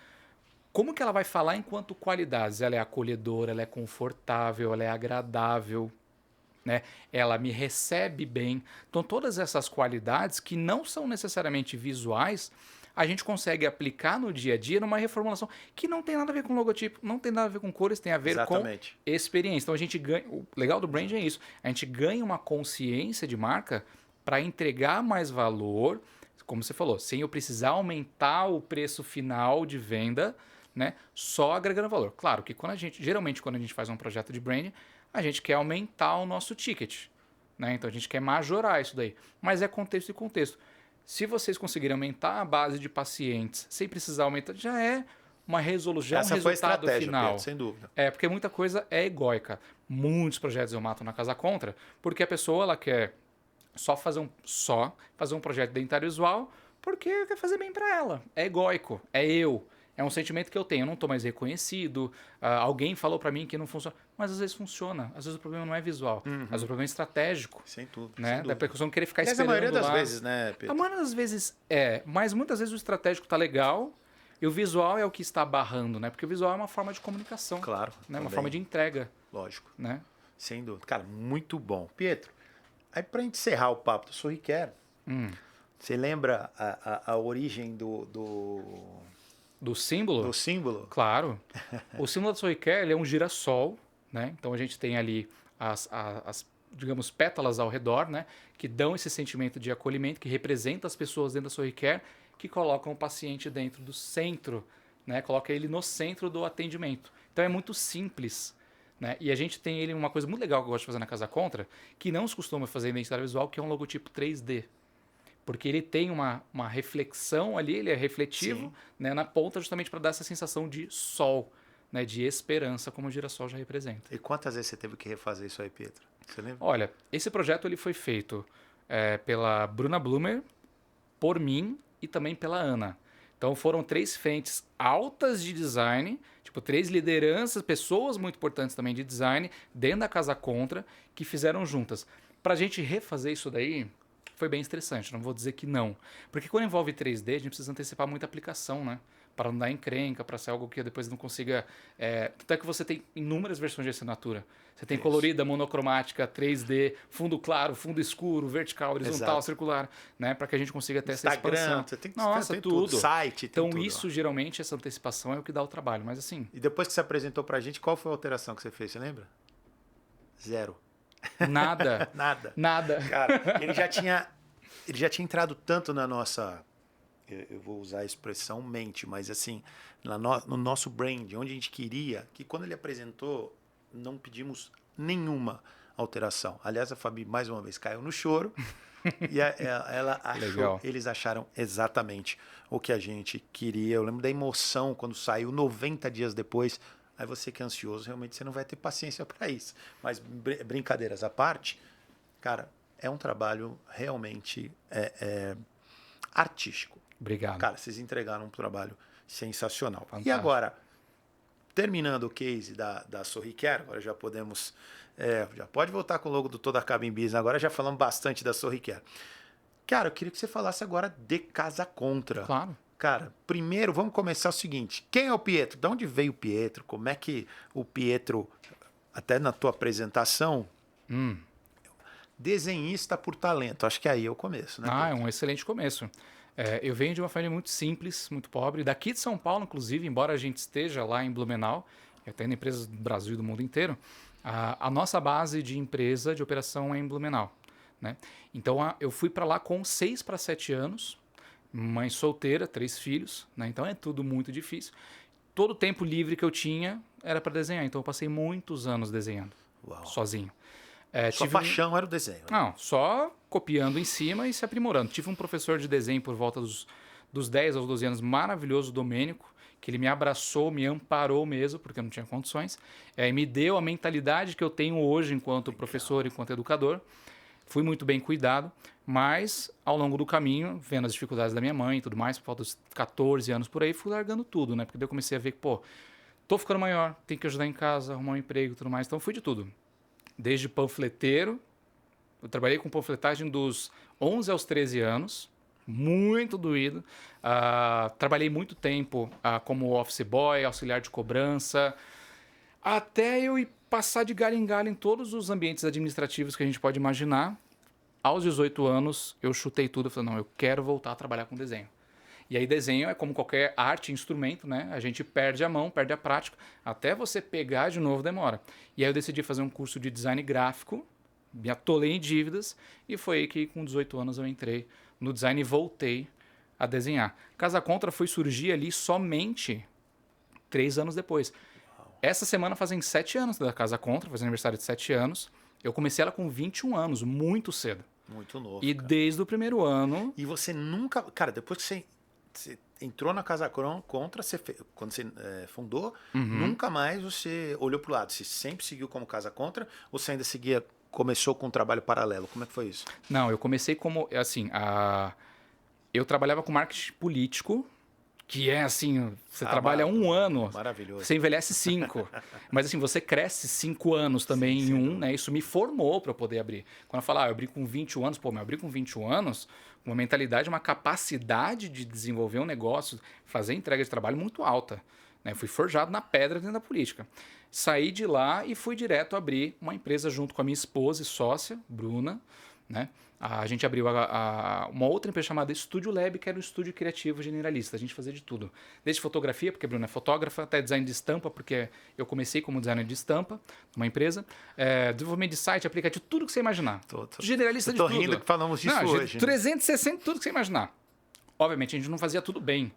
como que ela vai falar enquanto qualidades? Ela é acolhedora, ela é confortável, ela é agradável. né? Ela me recebe bem. Então, todas essas qualidades que não são necessariamente visuais, a gente consegue aplicar no dia a dia numa reformulação que não tem nada a ver com logotipo, não tem nada a ver com cores, tem a ver com
Exatamente.
experiência. Então, a gente ganha. O legal do branding é isso. A gente ganha uma consciência de marca para entregar mais valor, como você falou, sem eu precisar aumentar o preço final de venda, né? Só agregando valor. Claro que geralmente quando a gente faz um projeto de branding, a gente quer aumentar o nosso ticket, né? Então a gente quer majorar isso daí. Mas é contexto e contexto. Se vocês conseguirem aumentar a base de pacientes sem precisar aumentar, já é uma resolução,
Essa foi a
resultado
estratégia,
final.
Pedro, sem dúvida.
Porque muita coisa é egóica. Muitos projetos eu mato na casa contra, porque a pessoa ela quer só fazer um projeto de identidade visual porque quer fazer bem para ela. É egóico, é eu. É um sentimento que eu tenho. Eu não estou mais reconhecido. Alguém falou para mim que não funciona. Mas às vezes funciona. Às vezes o problema não é visual. Às vezes o problema é estratégico.
Sem dúvida.
Né?
Sem
Da
dúvida.
pessoa não querer ficar
Mas
esperando
a maioria das
lá.
vezes, né,
A
Pedro?
maioria das vezes é. Mas muitas vezes o estratégico tá legal e o visual é o que está barrando, né? Porque o visual é uma forma de comunicação.
Claro.
Né? Uma
também.
forma de entrega.
Lógico.
Né?
Sem dúvida. Cara, muito bom. Pietro, aí pra gente encerrar o papo do Sorriquer, você lembra a origem
Do símbolo?
do símbolo?
Claro. O símbolo da Soicare, ele é um girassol, né? Então a gente tem ali as, digamos, pétalas ao redor, né? Que dão esse sentimento de acolhimento, que representa as pessoas dentro da Soicare, que colocam o paciente dentro do centro, né? Coloca ele no centro do atendimento. Então é muito simples, né? E a gente tem ele uma coisa muito legal que eu gosto de fazer na Casa Contra, que não se costuma fazer em identidade visual, que é um logotipo 3D. Porque ele tem uma reflexão ali, ele é refletivo, né, na ponta, justamente para dar essa sensação de sol, né, de esperança, como o girassol já representa.
E quantas vezes você teve que refazer isso aí, Pietro? Você lembra?
Olha, esse projeto ele foi feito pela Bruna Blumer, por mim e também pela Ana. Então foram 3 frentes altas de design, tipo 3 lideranças, pessoas muito importantes também de design, dentro da Casa Contra, que fizeram juntas. Para a gente refazer isso daí, foi bem estressante, não vou dizer que não. Porque quando envolve 3D, a gente precisa antecipar muita aplicação, né? Para não dar encrenca, para ser algo que depois não consiga... Tanto é que você tem inúmeras versões de assinatura. Você tem colorida, monocromática, 3D, fundo claro, fundo escuro, vertical, horizontal, circular, né? Para que a gente consiga ter essa expansão.
Você tem,
Nossa,
tem
tudo.
Site, tem
então
tudo.
isso, geralmente, essa antecipação é o que dá o trabalho. Mas assim...
E depois que você apresentou pra gente, qual foi a alteração que você fez? Você lembra? 0.
Nada.
Nada. Cara, ele já tinha entrado tanto na nossa, eu vou usar a expressão mente, mas assim, no nosso brand, onde a gente queria, que quando ele apresentou, não pedimos nenhuma alteração. Aliás, a Fabi, mais uma vez, caiu no choro e ela achou,
Legal.
eles acharam exatamente o que a gente queria. Eu lembro da emoção quando saiu 90 dias depois. Aí você que é ansioso, realmente você não vai ter paciência para isso. Mas brincadeiras à parte, cara, é um trabalho realmente artístico.
Obrigado.
Cara, vocês entregaram um trabalho sensacional.
Fantástico.
E agora, terminando o case da Sorriquer, agora já podemos... já pode voltar com o logo do Toda Acaba em Business. Agora já falamos bastante da Sorriquer. Cara, eu queria que você falasse agora de Casa Contra.
Claro.
Cara, primeiro vamos começar o seguinte. Quem é o Pietro? De onde veio o Pietro? Como é que o Pietro, até na tua apresentação, desenhista por talento. Acho que aí é o começo, né?
É um excelente começo. Eu venho de uma família muito simples, muito pobre, daqui de São Paulo, inclusive, embora a gente esteja lá em Blumenau, tendo empresas do Brasil e do mundo inteiro, a nossa base de empresa de operação é em Blumenau, né? Então eu fui para lá com 6 para 7 anos, mãe solteira, 3 filhos, né? Então é tudo muito difícil. Todo o tempo livre que eu tinha era para desenhar, então eu passei muitos anos desenhando, sozinho.
Sua paixão era o desenho. Né?
Não, só copiando em cima e se aprimorando. Tive um professor de desenho por volta dos 10 aos 12 anos, maravilhoso, Domênico, que ele me abraçou, me amparou mesmo, porque eu não tinha condições, e me deu a mentalidade que eu tenho hoje enquanto professor, enquanto educador. Fui muito bem cuidado, mas ao longo do caminho, vendo as dificuldades da minha mãe e tudo mais, por volta dos 14 anos por aí, fui largando tudo, né? Porque daí eu comecei a ver que, tô ficando maior, tenho que ajudar em casa, arrumar um emprego e tudo mais. Então fui de tudo. Desde panfleteiro, eu trabalhei com panfletagem dos 11 aos 13 anos, muito doído. Trabalhei muito tempo como office boy, auxiliar de cobrança, até eu ir passar de galho em galho em todos os ambientes administrativos que a gente pode imaginar. Aos 18 anos, eu chutei tudo e falei, não, eu quero voltar a trabalhar com desenho. E aí desenho é como qualquer arte, instrumento, né? A gente perde a mão, perde a prática. Até você pegar de novo demora. E aí eu decidi fazer um curso de design gráfico, me atolei em dívidas, e foi aí que com 18 anos eu entrei no design e voltei a desenhar. Casa Contra foi surgir ali somente 3 anos depois. Essa semana fazem 7 anos da Casa Contra, faz aniversário de 7 anos. Eu comecei ela com 21 anos, muito cedo.
Muito novo,
E
cara.
desde o primeiro ano...
E você nunca... Cara, depois que você entrou na Casa Contra, quando você fundou, nunca mais você olhou pro lado. Você sempre seguiu como Casa Contra ou você ainda começou com um trabalho paralelo? Como é que foi isso?
Não, eu comecei como... Assim, eu trabalhava com marketing político, que é assim, você trabalha um ano,
maravilhoso.
você envelhece 5. Mas assim, você cresce 5 anos também em um, né? Isso me formou para eu poder abrir. Quando eu falo, eu abri com 21 anos, eu abri com 21 anos, uma mentalidade, uma capacidade de desenvolver um negócio, fazer entrega de trabalho muito alta. Né? Fui forjado na pedra dentro da política. Saí de lá e fui direto abrir uma empresa junto com a minha esposa e sócia, Bruna, né? A gente abriu uma outra empresa chamada Studio Lab, que era um estúdio criativo generalista. A gente fazia de tudo. Desde fotografia, porque a Bruna é fotógrafa, até design de estampa, porque eu comecei como designer de estampa, numa empresa. Desenvolvimento de site, aplicativo, tudo que você imaginar. Generalista de tudo.
Tô rindo que falamos disso hoje.
360, tudo que você imaginar. Obviamente, a gente não fazia tudo bem.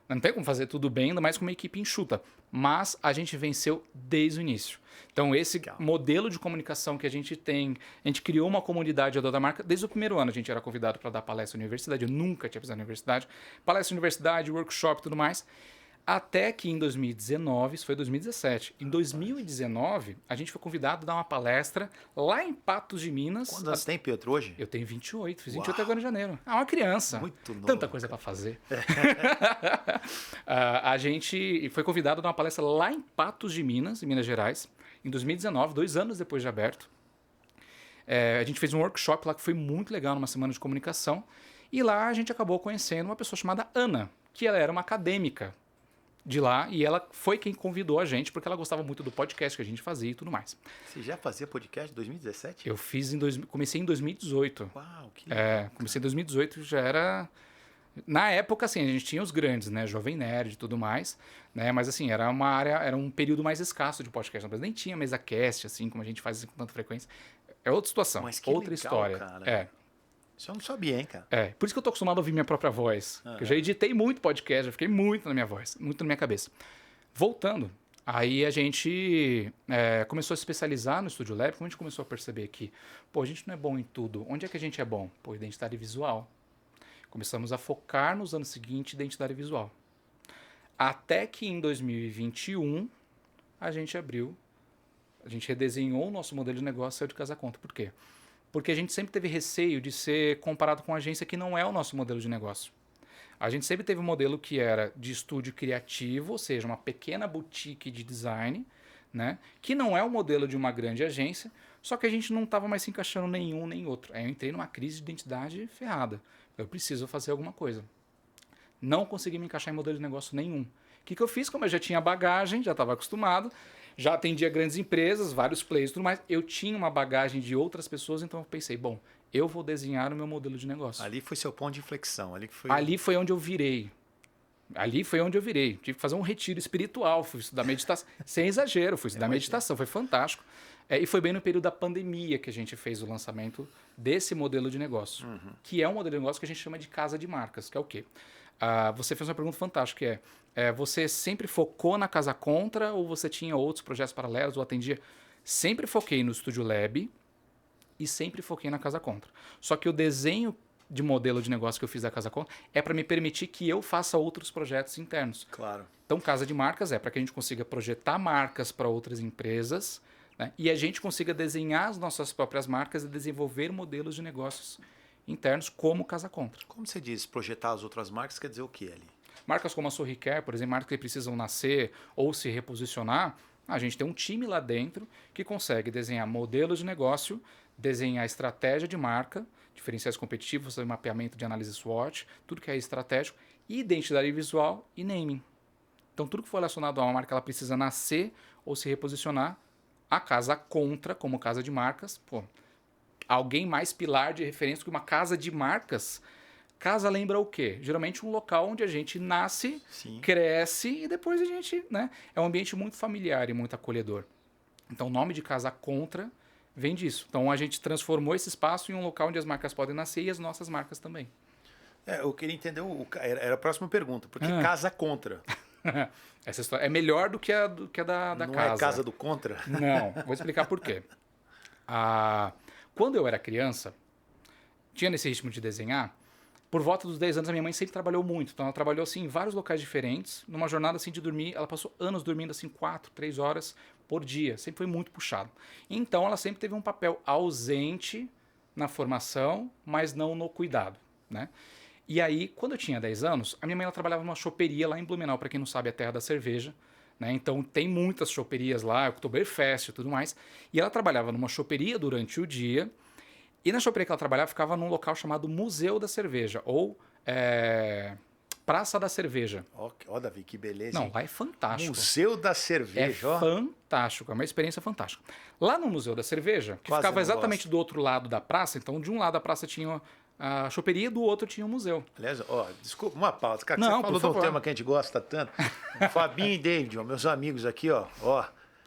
Não tem como fazer tudo bem, ainda mais com uma equipe enxuta. Mas a gente venceu desde o início. Então, esse modelo de comunicação que a gente tem, a gente criou uma comunidade da marca. Desde o primeiro ano a gente era convidado para dar palestra na universidade. Eu nunca tinha pisado na universidade. Palestra na universidade, workshop e tudo mais. Até que em 2019, isso foi 2017. Em 2019, a gente foi convidado a dar uma palestra lá em Patos de Minas.
Quantos anos tem, Pietro, hoje?
Eu tenho 28, fiz 28 agora em janeiro. Uma criança.
Muito novo.
Tanta coisa para fazer. A gente foi convidado a dar uma palestra lá em Patos de Minas, em Minas Gerais, em 2019, 2 anos depois de aberto. A gente fez um workshop lá que foi muito legal, numa semana de comunicação. E lá a gente acabou conhecendo uma pessoa chamada Ana, que ela era uma acadêmica de lá, e ela foi quem convidou a gente, porque ela gostava muito do podcast que a gente fazia e tudo mais.
Você já fazia podcast em 2017?
Eu comecei em 2018.
Uau, que legal.
Comecei em 2018, já era... Na época, assim, a gente tinha os grandes, né? Jovem Nerd e tudo mais, né? Mas, assim, era uma área, era um período mais escasso de podcast. Mas nem tinha mesa cast, assim, como a gente faz com tanta frequência. É outra situação,
Mas que
outra
legal,
história.
Cara. Isso eu não sabia, hein, cara?
Por isso que eu tô acostumado a ouvir minha própria voz. Eu já editei muito podcast, já fiquei muito na minha voz, muito na minha cabeça. Voltando, aí a gente começou a se especializar no Studio Lab, como a gente começou a perceber que, a gente não é bom em tudo. Onde é que a gente é bom? Identidade visual. Começamos a focar nos anos seguintes identidade visual. Até que em 2021, a gente redesenhou o nosso modelo de negócio e saiu de Casa Contra. Por quê? Porque a gente sempre teve receio de ser comparado com uma agência que não é o nosso modelo de negócio. A gente sempre teve um modelo que era de estúdio criativo, ou seja, uma pequena boutique de design, né? Que não é o modelo de uma grande agência, só que a gente não estava mais se encaixando nenhum nem outro. Aí eu entrei numa crise de identidade ferrada. Eu preciso fazer alguma coisa. Não consegui me encaixar em modelo de negócio nenhum. O que eu fiz? Como eu já tinha bagagem, já estava acostumado, já atendia grandes empresas, vários players e tudo mais, eu tinha uma bagagem de outras pessoas, então eu pensei, eu vou desenhar o meu modelo de negócio.
Ali foi seu ponto de inflexão.
Ali foi onde eu virei. Tive que fazer um retiro espiritual, fui estudar meditação. Sem exagero, fui estudar meditação, foi fantástico. E foi bem no período da pandemia que a gente fez o lançamento desse modelo de negócio, que é um modelo de negócio que a gente chama de casa de marcas, que é o quê? Você fez uma pergunta fantástica, você sempre focou na Casa Contra ou você tinha outros projetos paralelos ou atendia? Sempre foquei no Studio Lab e sempre foquei na Casa Contra. Só que o desenho de modelo de negócio que eu fiz da Casa Contra é para me permitir que eu faça outros projetos internos.
Claro.
Então, casa de marcas é para que a gente consiga projetar marcas para outras empresas, né? E a gente consiga desenhar as nossas próprias marcas e desenvolver modelos de negócios internos como Casa Contra.
Como você diz, projetar as outras marcas quer dizer o que ali?
Marcas como a Sorricare, por exemplo, marcas que precisam nascer ou se reposicionar, a gente tem um time lá dentro que consegue desenhar modelos de negócio, desenhar estratégia de marca, diferenciais competitivos, fazer mapeamento de análise SWOT, tudo que é estratégico, identidade visual e naming. Então, tudo que for relacionado a uma marca, ela precisa nascer ou se reposicionar, a Casa Contra, como casa de marcas, pô, alguém mais pilar de referência que uma casa de marcas. Casa lembra o quê? Geralmente um local onde a gente nasce,
Sim.
cresce e depois a gente, né? É um ambiente muito familiar e muito acolhedor. Então o nome de Casa Contra vem disso. Então a gente transformou esse espaço em um local onde as marcas podem nascer e as nossas marcas também.
Eu queria entender, era a próxima pergunta, por que casa contra?
Essa história é melhor do que a da
Não
casa.
é casa do contra?
Não, vou explicar por quê. Quando eu era criança, tinha nesse ritmo de desenhar, por volta dos 10 anos a minha mãe sempre trabalhou muito. Então ela trabalhou assim em vários locais diferentes. Numa jornada assim de dormir, ela passou anos dormindo assim 4, 3 horas por dia. Sempre foi muito puxado. Então ela sempre teve um papel ausente na formação, mas não no cuidado, né? E aí, quando eu tinha 10 anos, a minha mãe ela trabalhava numa choperia lá em Blumenau, para quem não sabe, é a terra da cerveja, né? Então tem muitas choperias lá, Oktoberfest e tudo mais. E ela trabalhava numa choperia durante o dia. E na choperia que ela trabalhava ficava num local chamado Museu da Cerveja, ou Praça da Cerveja.
Ó, Davi, que beleza.
Não,
hein?
lá é fantástico.
Museu da
É
Cerveja, ó.
fantástico, é uma experiência fantástica. Lá no Museu da Cerveja, que
Quase
ficava
não
exatamente
gosto.
do outro lado da praça, então de um lado da praça tinha a choperia, do outro tinha o museu.
Aliás, ó, desculpa, uma pausa. Cara,
Não,
você
por
falou de um
favor.
tema que a gente gosta tanto. Fabinho e David, ó, meus amigos aqui, ó.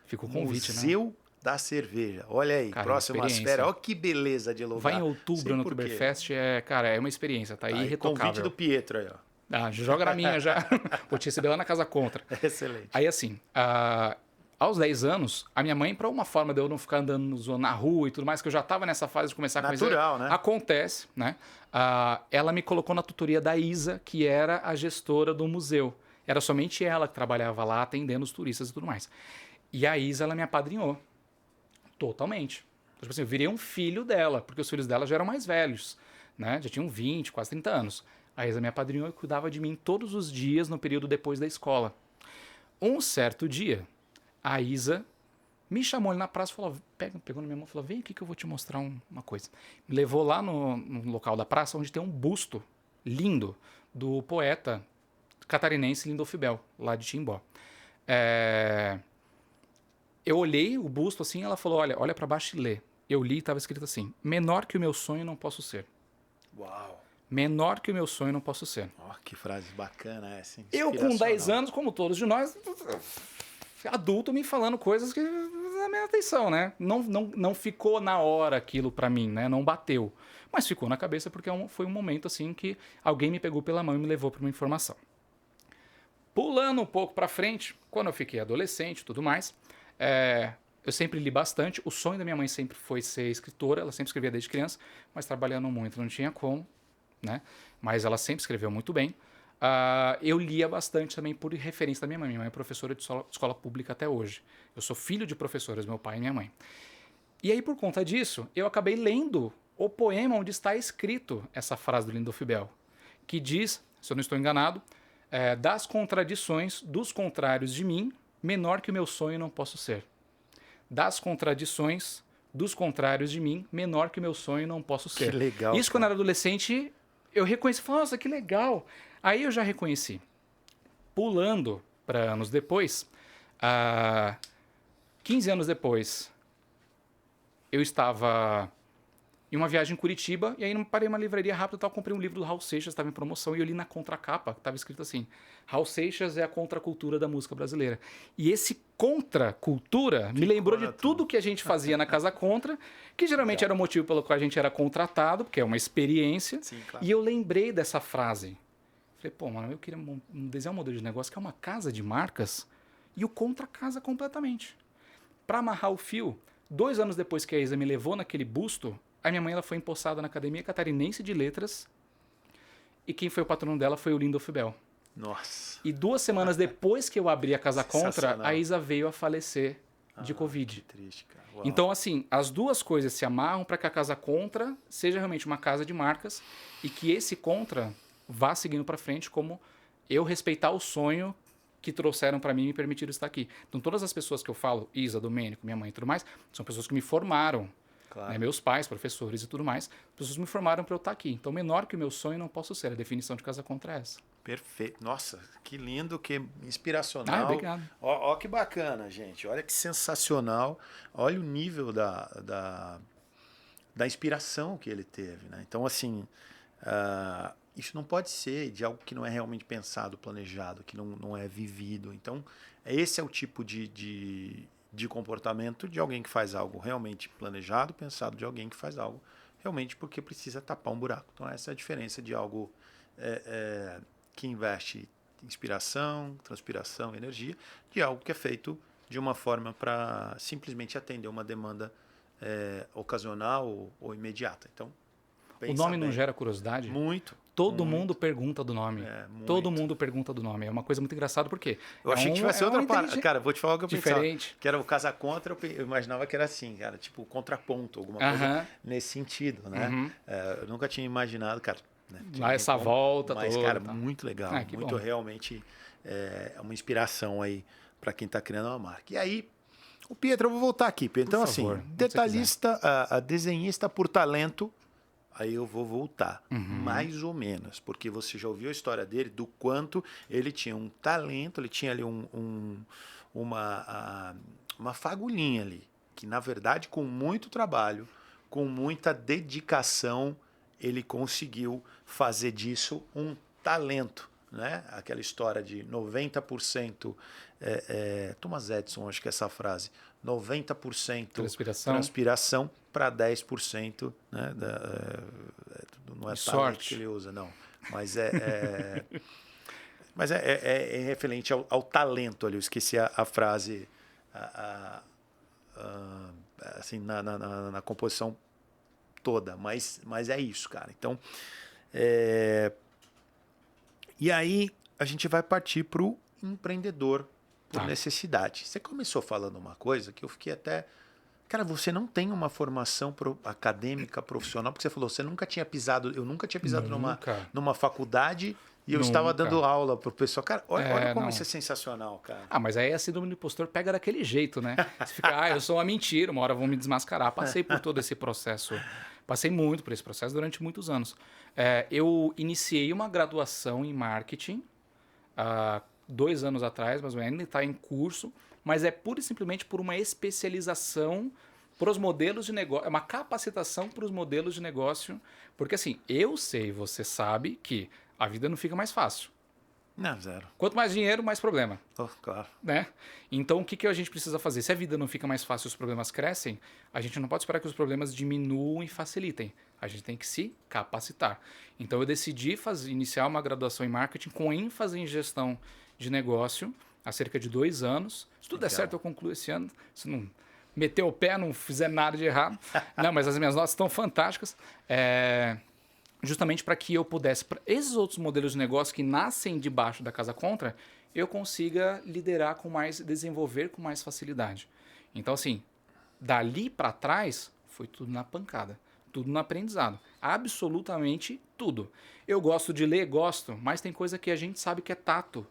Fica o convite, né?
Museu da Cerveja. Olha aí,
Cara,
próximas
experiência.
férias. Olha que beleza de lugar.
Vai em outubro
Sei
no
por quê.
Oktoberfest, cara, é uma experiência, tá aí
Aí,
irretocável.
convite do Pietro aí, ó.
Joga na minha já. Vou te receber lá na Casa Contra.
Excelente.
Aí assim, aos 10 anos, a minha mãe, para uma forma de eu não ficar andando na rua e tudo mais, que eu já estava nessa fase de começar a conhecer.
Natural, né?
Acontece, né? Ela me colocou na tutoria da Isa, que era a gestora do museu. Era somente ela que trabalhava lá, atendendo os turistas e tudo mais. E a Isa, ela me apadrinhou. Totalmente. Tipo assim, eu virei um filho dela, porque os filhos dela já eram mais velhos, né? Já tinham 20, quase 30 anos. A Isa me apadrinhou e cuidava de mim todos os dias no período depois da escola. Um certo dia, a Isa me chamou ali na praça e falou, pegou na minha mão e falou, vem aqui que eu vou te mostrar uma coisa. Me levou lá no local da praça, onde tem um busto lindo do poeta catarinense Lindolf Bell, lá de Timbó. Eu olhei o busto assim, ela falou, olha para baixo e lê. Eu li e estava escrito assim, menor que o meu sonho não posso ser.
Uau.
Menor que o meu sonho não posso ser.
Ó, que frase bacana essa, hein?
Eu com 10
Inspiracional.
anos, como todos de nós, adulto me falando coisas que da minha atenção, né? Não ficou na hora aquilo pra mim, né? Não bateu. Mas ficou na cabeça porque foi um momento assim que alguém me pegou pela mão e me levou para uma informação. Pulando um pouco pra frente, quando eu fiquei adolescente e tudo mais, eu sempre li bastante. O sonho da minha mãe sempre foi ser escritora. Ela sempre escrevia desde criança, mas trabalhando muito não tinha como, né? Mas ela sempre escreveu muito bem. Eu lia bastante também por referência da minha mãe. Minha mãe é professora de escola pública até hoje. Eu sou filho de professores, meu pai e minha mãe. E aí, por conta disso, eu acabei lendo o poema onde está escrito essa frase do Lindolf Bell, que diz, se eu não estou enganado, das contradições dos contrários de mim, menor que o meu sonho não posso ser. Das contradições dos contrários de mim, menor que o meu sonho não posso ser.
Que legal.
Isso, quando eu era adolescente, eu reconheci, falei, nossa, que legal. Aí eu já reconheci. Pulando para anos depois, 15 anos depois, eu estava em uma viagem em Curitiba, e aí parei em uma livraria rápida e tal, comprei um livro do Raul Seixas, estava em promoção, e eu li na contracapa, que estava escrito assim, Raul Seixas é a contracultura da música brasileira. E esse contracultura me lembrou de tudo que a gente fazia na Casa Contra, que geralmente era o motivo pelo qual a gente era contratado, porque é uma experiência,
Sim, claro.
e eu lembrei dessa frase. Falei, pô, mano, eu queria desenhar um modelo de negócio que é uma casa de marcas, e o contra casa completamente. Para amarrar o fio, 2 anos depois que a Isa me levou naquele busto, a minha mãe ela foi empossada na Academia Catarinense de Letras e quem foi o patrono dela foi o Lindolf Bell.
Nossa.
E 2 semanas depois que eu abri a Casa Contra,
Sensacional.
a Isa veio a falecer de Covid.
Que triste, cara. Uau.
Então, assim, as duas coisas se amarram para que a Casa Contra seja realmente uma casa de marcas e que esse Contra vá seguindo para frente como eu respeitar o sonho que trouxeram para mim e me permitiram estar aqui. Então, todas as pessoas que eu falo, Isa, Domênico, minha mãe e tudo mais, são pessoas que me formaram.
Claro.
Né, meus pais, professores e tudo mais, as pessoas me formaram para eu estar aqui. Então, menor que o meu sonho não posso ser. A definição de Casa Contra é essa.
Perfeito. Nossa, que lindo, que inspiracional.
Obrigado.
Ó, que bacana, gente. Olha que sensacional. Olha o nível da inspiração que ele teve, né? Então, assim, isso não pode ser de algo que não é realmente pensado, planejado, que não é vivido. Então, esse é o tipo de comportamento de alguém que faz algo realmente planejado, pensado, de alguém que faz algo realmente porque precisa tapar um buraco. Então, essa é a diferença de algo que investe inspiração, transpiração, energia, de algo que é feito de uma forma para simplesmente atender uma demanda ocasional ou imediata. Então,
O
pensa
nome não
bem.
gera curiosidade?
Muito.
Todo
muito.
mundo pergunta do nome.
Muito.
Todo mundo pergunta do nome. É uma coisa muito engraçada porque
Eu achei que tivesse outra parada. Cara, vou te falar o que eu
diferente.
pensava. Que era o casa contra, eu imaginava que era assim, cara, tipo contraponto, alguma coisa nesse sentido, né? Eu nunca tinha imaginado, cara. Né,
lá essa volta
mas,
toda.
Cara, muito legal. Muito
bom.
realmente é uma inspiração aí para quem está criando uma marca. E aí, o Pietro, eu vou voltar aqui. Então,
por favor,
assim, detalhista, a desenhista por talento. Aí eu vou voltar, mais ou menos, porque você já ouviu a história dele, do quanto ele tinha um talento, ele tinha ali uma fagulhinha ali, que na verdade com muito trabalho, com muita dedicação, ele conseguiu fazer disso um talento. Né? Aquela história de 90%, Thomas Edison, acho que é essa frase, 90% transpiração para 10%, né? Não é talento que ele usa, não. Mas mas é referente ao talento ali. Eu esqueci a frase assim, na composição toda, mas é isso, cara. Então, e aí a gente vai partir para o empreendedor por necessidade. Você começou falando uma coisa que eu fiquei até... Cara, você não tem uma formação acadêmica, profissional, porque você falou, você nunca tinha pisado, eu nunca tinha pisado numa faculdade e eu estava dando aula pro pessoal. Cara, olha como isso é sensacional, cara.
Mas aí a síndrome do impostor pega daquele jeito, né? Você fica, eu sou uma mentira, uma hora vão me desmascarar. Passei por todo esse processo, passei muito por esse processo durante muitos anos. Eu iniciei uma graduação em marketing há 2 anos atrás, mas ainda está em curso, mas é pura e simplesmente por uma especialização para os modelos de negócio, é uma capacitação para os modelos de negócio, porque assim, eu sei, você sabe que a vida não fica mais fácil.
Não, zero.
Quanto mais dinheiro, mais problema.
Claro.
Né? Então, o que a gente precisa fazer? Se a vida não fica mais fácil e os problemas crescem, a gente não pode esperar que os problemas diminuam e facilitem. A gente tem que se capacitar. Então, eu decidi iniciar uma graduação em marketing com ênfase em gestão de negócio há cerca de 2 anos. Se tudo der certo, eu concluo esse ano. Se não meter o pé, não fizer nada de errado. Não, mas as minhas notas estão fantásticas. Justamente para que eu pudesse, para esses outros modelos de negócio que nascem debaixo da Casa Contra, eu consiga liderar com mais, desenvolver com mais facilidade. Então, assim, dali para trás, foi tudo na pancada, tudo no aprendizado, absolutamente tudo. Eu gosto de ler, gosto, mas tem coisa que a gente sabe que é tato.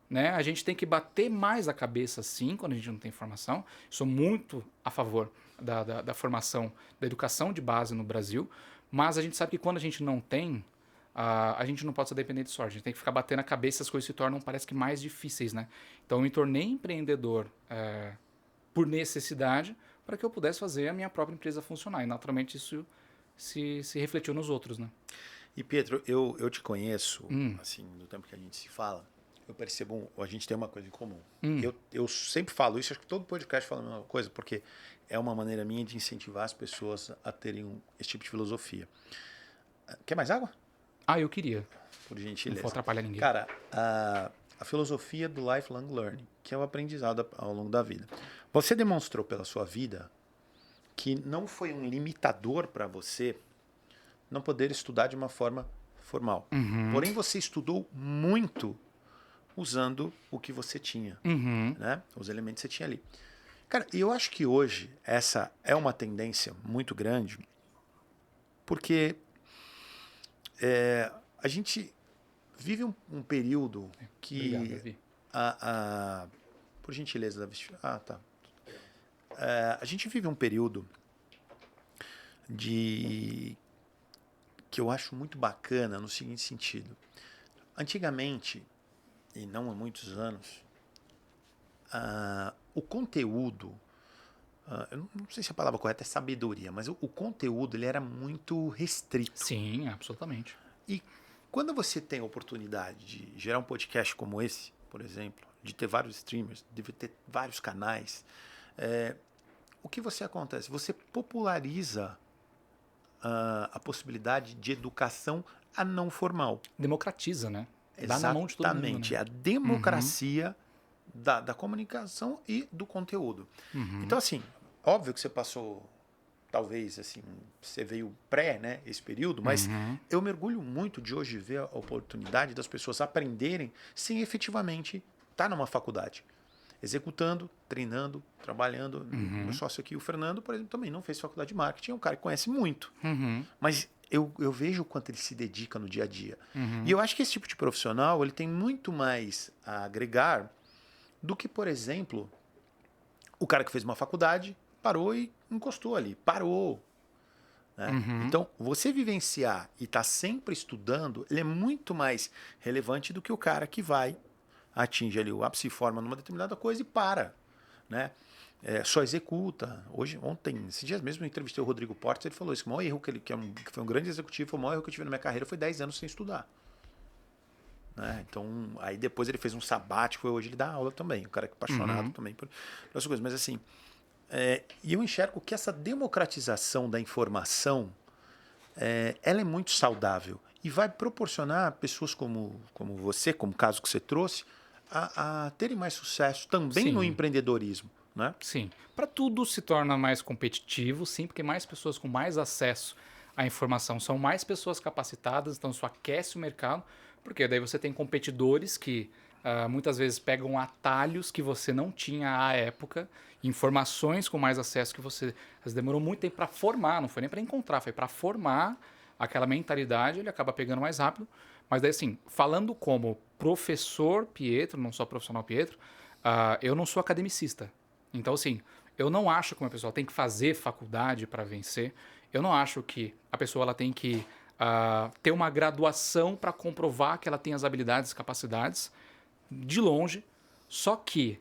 Né? A gente tem que bater mais a cabeça, sim, quando a gente não tem formação. Sou muito a favor da formação, da educação de base no Brasil, mas a gente sabe que quando a gente não tem, a gente não pode ser dependente de sorte. A gente tem que ficar batendo a cabeça, as coisas se tornam, parece que, mais difíceis. Né? Então, eu me tornei empreendedor por necessidade para que eu pudesse fazer a minha própria empresa funcionar. E, naturalmente, isso se refletiu nos outros. Né?
E, Pedro, eu te conheço, assim, no tempo que a gente se fala, eu percebo, a gente tem uma coisa em comum. Eu sempre falo isso, acho que todo podcast fala a mesma coisa, porque é uma maneira minha de incentivar as pessoas a terem esse tipo de filosofia. Quer mais água?
Eu queria.
Por gentileza.
Não vou atrapalhar ninguém.
Cara, a filosofia do lifelong learning, que é o aprendizado ao longo da vida. Você demonstrou pela sua vida que não foi um limitador para você não poder estudar de uma forma formal. Porém, você estudou muito usando o que você tinha, né? Os elementos que você tinha ali. Cara, eu acho que hoje essa é uma tendência muito grande, porque a gente vive um período que...
Obrigado, Davi.
Por gentileza, Davi. Tá. A gente vive um período que eu acho muito bacana no seguinte sentido. Antigamente, e não há muitos anos, o conteúdo, eu não sei se a palavra correta é sabedoria, mas o conteúdo ele era muito restrito.
Sim, absolutamente.
E quando você tem a oportunidade de gerar um podcast como esse, por exemplo, de ter vários streamers, de ter vários canais, o que você acontece? Você populariza a possibilidade de educação a não formal.
Democratiza, né? Dá na mão de todo mundo.
Exatamente,
Né?
a democracia da comunicação e do conteúdo. Então, assim, óbvio que você passou, talvez, assim, você veio pré, né, esse período, mas eu mergulho muito de hoje ver a oportunidade das pessoas aprenderem sem efetivamente estar numa faculdade. Executando, treinando, trabalhando. Meu sócio aqui, o Fernando, por exemplo, também não fez faculdade de marketing, é um cara que conhece muito. Mas eu vejo o quanto ele se dedica no dia a dia. E eu acho que esse tipo de profissional ele tem muito mais a agregar do que, por exemplo, o cara que fez uma faculdade, parou e encostou ali. Parou. Né? Então, você vivenciar e estar sempre estudando, ele é muito mais relevante do que o cara que vai, atinge ali o ápice, se forma numa determinada coisa e para. Né? Só executa. Ontem, esses dias mesmo, eu entrevistei o Rodrigo Portes, ele falou isso, que o maior erro que foi um grande executivo, o maior erro que eu tive na minha carreira foi 10 anos sem estudar. Né? Então, aí depois ele fez um sabático, hoje ele dá aula também, um cara que é apaixonado também por essas coisas. Mas assim, e eu enxergo que essa democratização da informação, ela é muito saudável e vai proporcionar pessoas como você, como o caso que você trouxe, a terem mais sucesso também no empreendedorismo. Né?
Sim. Para tudo se torna mais competitivo, sim, porque mais pessoas com mais acesso à informação são mais pessoas capacitadas, então isso aquece o mercado, porque daí você tem competidores que muitas vezes pegam atalhos que você não tinha à época, informações com mais acesso que você demorou muito tempo para formar, não foi nem para encontrar, foi para formar aquela mentalidade, ele acaba pegando mais rápido. Mas daí assim, falando como professor Pietro, não só profissional Pietro, eu não sou academicista. Então, assim, eu não acho que uma pessoa tem que fazer faculdade para vencer. Eu não acho que a pessoa ela tem que ter uma graduação para comprovar que ela tem as habilidades e capacidades. De longe. Só que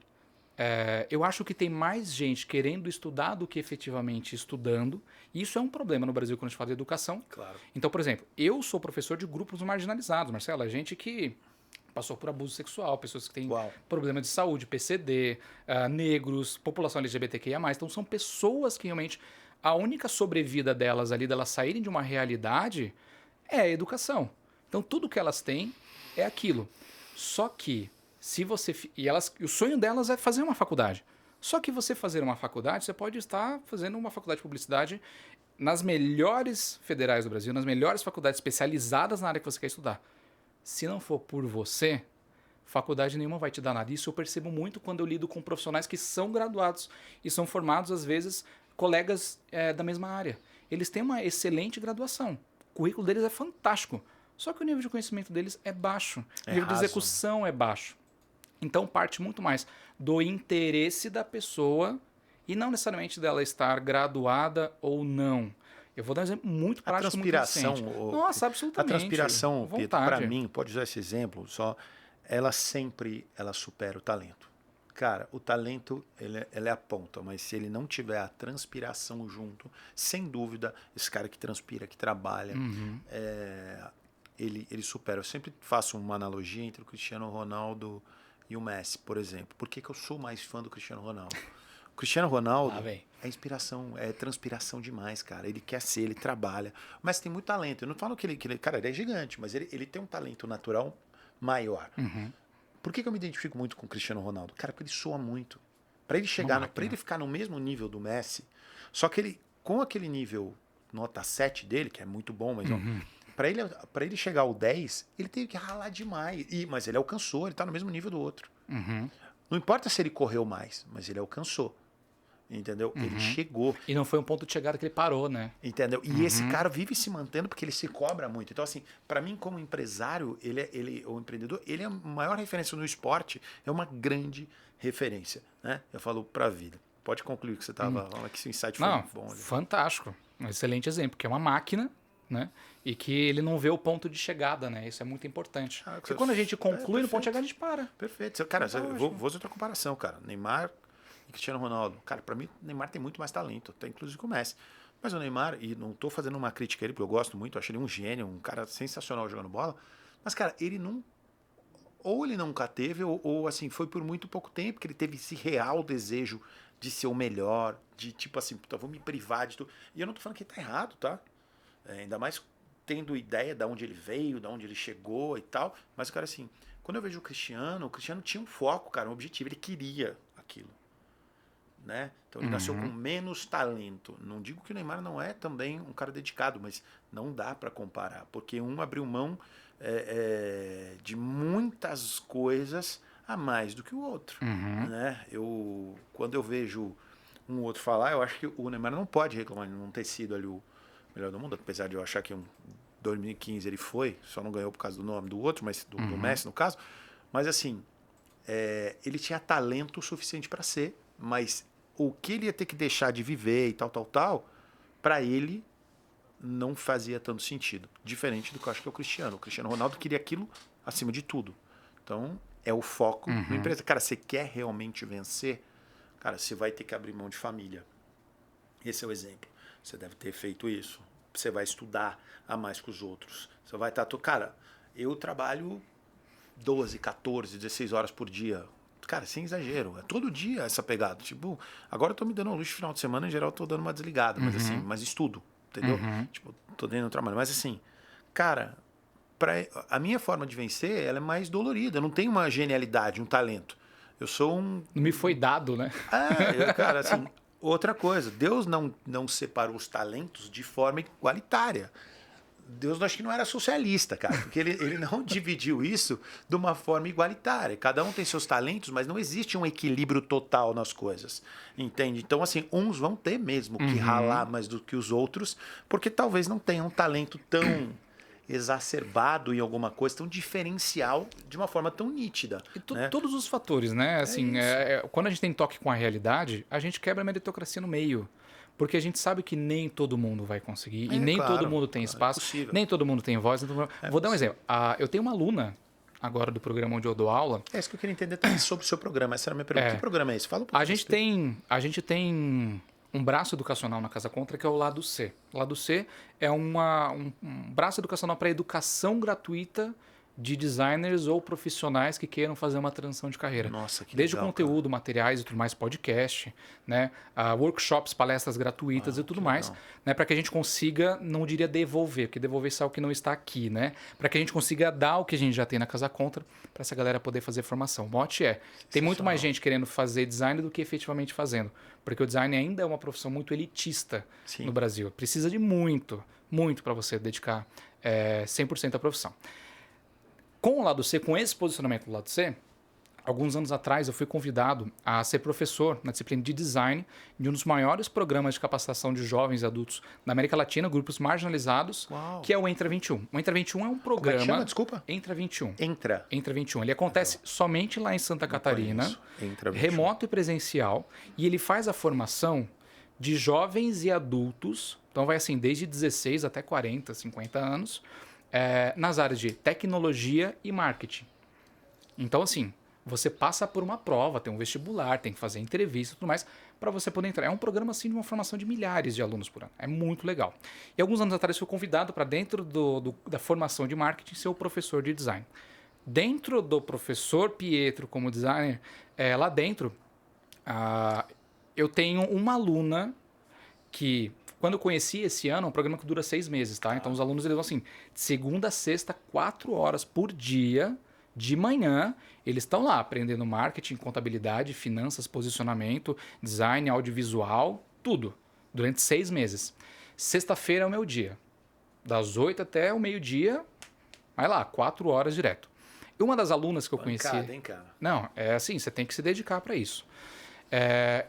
eu acho que tem mais gente querendo estudar do que efetivamente estudando. E isso é um problema no Brasil quando a gente fala de educação.
Claro.
Então, por exemplo, eu sou professor de grupos marginalizados, Marcelo. É gente que passou por abuso sexual, pessoas que têm problema de saúde, PCD, negros, população LGBTQIA+. Então são pessoas que realmente a única sobrevida delas ali, delas saírem de uma realidade, é a educação. Então tudo que elas têm é aquilo. Só que se você... E o sonho delas é fazer uma faculdade. Só que você fazer uma faculdade, você pode estar fazendo uma faculdade de publicidade nas melhores federais do Brasil, nas melhores faculdades especializadas na área que você quer estudar. Se não for por você, faculdade nenhuma vai te dar nada. Isso eu percebo muito quando eu lido com profissionais que são graduados e são formados, às vezes, colegas da mesma área. Eles têm uma excelente graduação. O currículo deles é fantástico. Só que o nível de conhecimento deles é baixo. O nível de execução é baixo. Então, parte muito mais do interesse da pessoa e não necessariamente dela estar graduada ou não. Eu vou dar um exemplo muito prático.
A transpiração,
nossa, absolutamente.
A transpiração, Pietro, para mim, pode usar esse exemplo só, ela supera o talento. Cara, o talento, ele é a ponta, mas se ele não tiver a transpiração junto, sem dúvida, esse cara que transpira, que trabalha, ele supera. Eu sempre faço uma analogia entre o Cristiano Ronaldo e o Messi, por exemplo. Por que eu sou mais fã do Cristiano Ronaldo? O Cristiano Ronaldo é inspiração, é transpiração demais, cara. Ele quer ser, ele trabalha. Mas tem muito talento. Eu não falo que ele cara, ele é gigante, mas ele tem um talento natural maior. Por que eu me identifico muito com o Cristiano Ronaldo? Cara, porque ele soa muito. Para ele chegar, para ele ficar no mesmo nível do Messi, só que ele, com aquele nível nota 7 dele, que é muito bom, mas para ele chegar ao 10, ele teve que ralar demais. Mas ele alcançou, ele tá no mesmo nível do outro. Não importa se ele correu mais, mas ele alcançou. Entendeu? Ele chegou.
E não foi um ponto de chegada que ele parou, né?
Entendeu? E esse cara vive se mantendo porque ele se cobra muito. Então, assim, para mim, como empresário, o empreendedor, ele é a maior referência no esporte, é uma grande referência, né? Eu falo pra vida. Pode concluir que você estava falando que esse insight foi bom. Ali.
Fantástico. Um excelente exemplo, que é uma máquina, né? E que ele não vê o ponto de chegada, né? Isso é muito importante. Porque quando a gente conclui no ponto de chegada, a gente para.
Perfeito. Cara,
Então,
eu vou fazer outra comparação, cara. Neymar e Cristiano Ronaldo. Cara, pra mim, o Neymar tem muito mais talento, até inclusive com o Messi. Mas o Neymar, e não tô fazendo uma crítica a ele, porque eu gosto muito, eu acho ele um gênio, um cara sensacional jogando bola. Mas, cara, ele não... Ou ele nunca teve, ou assim, foi por muito pouco tempo que ele teve esse real desejo de ser o melhor, de tipo assim, puta, vou me privar de tudo. E eu não tô falando que ele tá errado, tá? Ainda mais tendo ideia de onde ele veio, de onde ele chegou e tal. Mas, cara, assim, quando eu vejo o Cristiano tinha um foco, cara, um objetivo, ele queria aquilo. Né? Então ele nasceu com menos talento. Não digo que o Neymar não é também um cara dedicado, mas não dá para comparar, porque um abriu mão de muitas coisas a mais do que o outro. Né? Quando eu vejo um outro falar, eu acho que o Neymar não pode reclamar de não ter sido ali o melhor do mundo, apesar de eu achar que em 2015 ele foi, só não ganhou por causa do nome do outro, mas do Messi no caso. Mas assim, ele tinha talento suficiente para ser, mas o que ele ia ter que deixar de viver e tal, para ele não fazia tanto sentido. Diferente do que eu acho que é o Cristiano. O Cristiano Ronaldo queria aquilo acima de tudo. Então, é o foco da empresa. Cara, você quer realmente vencer? Cara, você vai ter que abrir mão de família. Esse é o exemplo. Você deve ter feito isso. Você vai estudar a mais que os outros. Você vai estar... Cara, eu trabalho 12, 14, 16 horas por dia. Cara, sem exagero. É todo dia essa pegada. Tipo, agora eu tô me dando um luxo no final de semana, em geral eu tô dando uma desligada. Mas assim, mas estudo. Entendeu? Tipo, tô dentro do trabalho. Mas assim, cara, a minha forma de vencer, ela é mais dolorida. Eu não tenho uma genialidade, um talento. Eu sou um...
Não me foi dado, né?
Cara, assim, outra coisa. Deus não separou os talentos de forma igualitária. Deus acho que não era socialista, cara, porque ele não dividiu isso de uma forma igualitária. Cada um tem seus talentos, mas não existe um equilíbrio total nas coisas, entende? Então, assim, uns vão ter mesmo que ralar mais do que os outros, porque talvez não tenham um talento tão exacerbado em alguma coisa, tão diferencial, de uma forma tão nítida. Né?
Todos os fatores, né? Assim, quando a gente tem toque com a realidade, a gente quebra a meritocracia no meio. Porque a gente sabe que nem todo mundo vai conseguir, e nem todo mundo tem espaço, nem todo mundo tem voz. Vou dar um exemplo. Eu tenho uma aluna agora do programa onde eu dou aula.
É isso que eu queria entender também sobre o seu programa. Essa era a minha pergunta. Que programa é esse? Fala um pouco.
A gente tem um braço educacional na Casa Contra que é o Lado C. O Lado C é um braço educacional para educação gratuita de designers ou profissionais que queiram fazer uma transição de carreira.
Nossa, que
desde
legal,
o conteúdo,
cara.
materiais e tudo mais, podcast, né? Workshops, palestras gratuitas e tudo mais, né? Para que a gente consiga, não diria devolver, porque devolver isso é algo que não está aqui, né? Para que a gente consiga dar o que a gente já tem na Casa Contra, para essa galera poder fazer formação. O mote tem muito mais gente querendo fazer design do que efetivamente fazendo, porque o design ainda é uma profissão muito elitista no Brasil. Precisa de muito para você dedicar 100% à profissão. Com o Lado C, com esse posicionamento do Lado C, alguns anos atrás eu fui convidado a ser professor na disciplina de design de um dos maiores programas de capacitação de jovens e adultos da América Latina, grupos marginalizados, que é o Entra 21. O Entra 21 é um programa...
Como é que chama? Desculpa.
Entra 21.
Entra
21. Ele acontece somente lá em Santa Catarina, remoto e presencial, e ele faz a formação de jovens e adultos, então vai assim, desde 16 até 40, 50 anos, nas áreas de tecnologia e marketing. Então, assim, você passa por uma prova, tem um vestibular, tem que fazer entrevista e tudo mais, para você poder entrar. É um programa, assim, de uma formação de milhares de alunos por ano. É muito legal. E alguns anos atrás, eu fui convidado para dentro da formação de marketing ser o professor de design. Dentro do professor Pietro como designer, lá dentro, eu tenho uma aluna que... Quando eu conheci esse ano, é um programa que dura 6 meses, tá? Então, os alunos, eles vão assim, de segunda a sexta, 4 horas por dia, de manhã, eles estão lá aprendendo marketing, contabilidade, finanças, posicionamento, design, audiovisual, tudo, durante 6 meses. Sexta-feira é o meu dia. Das 8 até o meio-dia, vai lá, 4 horas direto. E uma das alunas que eu conheci...
Hein, cara?
Não, é assim, você tem que se dedicar para isso.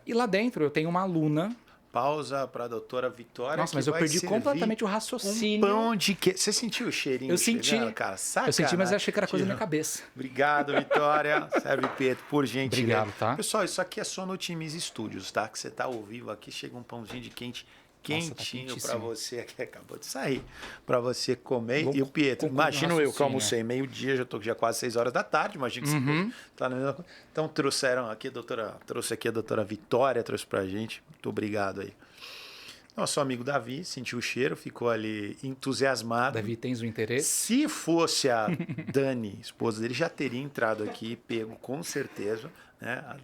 E lá dentro eu tenho uma aluna...
Pausa para a doutora Vitória.
Nossa, mas eu perdi completamente o raciocínio.
Pão de queijo. Você sentiu o cheirinho?
Eu senti.
Chegando, cara? Sacanagem.
Eu senti, mas eu achei que era coisa da minha cabeça.
Obrigado, Vitória. Serve Pedro, por gentileza.
Obrigado, tá?
Pessoal, isso aqui é só no Otimize Studios, tá? Que você tá ao vivo aqui, chega um pãozinho de quente quentinho para
quentíssimo.
você, que acabou de sair, para você comer.
Vou
E o Pietro,
concluir o
imagino eu que
raciocínio.
almocei meio-dia, já estou já quase 6 horas da tarde, imagino que você tá na mesma coisa. Então trouxe aqui a doutora Vitória, trouxe pra gente. Muito obrigado aí. Nosso amigo Davi sentiu o cheiro, ficou ali entusiasmado.
Davi, tens o interesse?
Se fosse a Dani, esposa dele, já teria entrado aqui, pego com certeza, né? A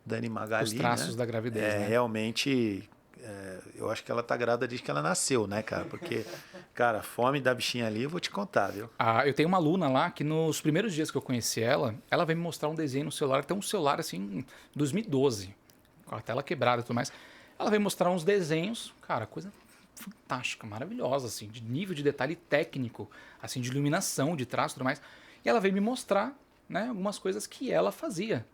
Dani Magali,
Os traços
né?
da gravidez, né?
Realmente, eu acho que ela tá grávida desde que ela nasceu, né, cara? Porque, cara, a fome da bichinha ali, eu vou te contar, viu?
Eu tenho uma aluna lá que nos primeiros dias que eu conheci ela veio me mostrar um desenho no celular, até um celular assim, 2012, com a tela quebrada e tudo mais. Ela veio mostrar uns desenhos, cara, coisa fantástica, maravilhosa, assim, de nível de detalhe técnico, assim, de iluminação, de traço e tudo mais. E ela veio me mostrar, né, algumas coisas que ela fazia.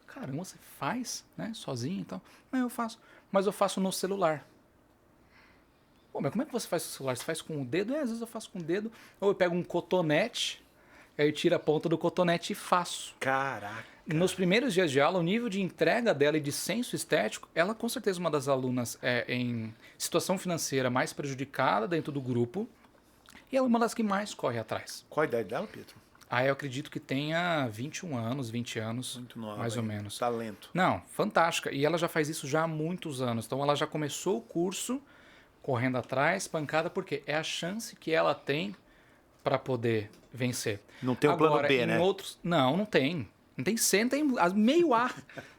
Caramba, você faz, né, sozinho e tal? Não, eu faço. Mas eu faço no celular. Pô, mas como é que você faz no celular? Você faz com o dedo? Às vezes eu faço com o dedo. Ou eu pego um cotonete, aí eu tiro a ponta do cotonete e faço.
Caraca.
Nos primeiros dias de aula, o nível de entrega dela e de senso estético, ela com certeza é uma das alunas em situação financeira mais prejudicada dentro do grupo. E ela é uma das que mais corre atrás.
Qual a idade dela, Pietro?
Eu acredito que tenha 21 anos, 20 anos,
Muito nova,
mais ou
hein?
menos.
Talento.
Não, fantástica. E ela já faz isso já há muitos anos. Então ela já começou o curso correndo atrás, pancada, porque é a chance que ela tem para poder vencer.
Não tem um plano
Agora,
B,
em
né?
outros, não tem. Não tem C, não tem meio A,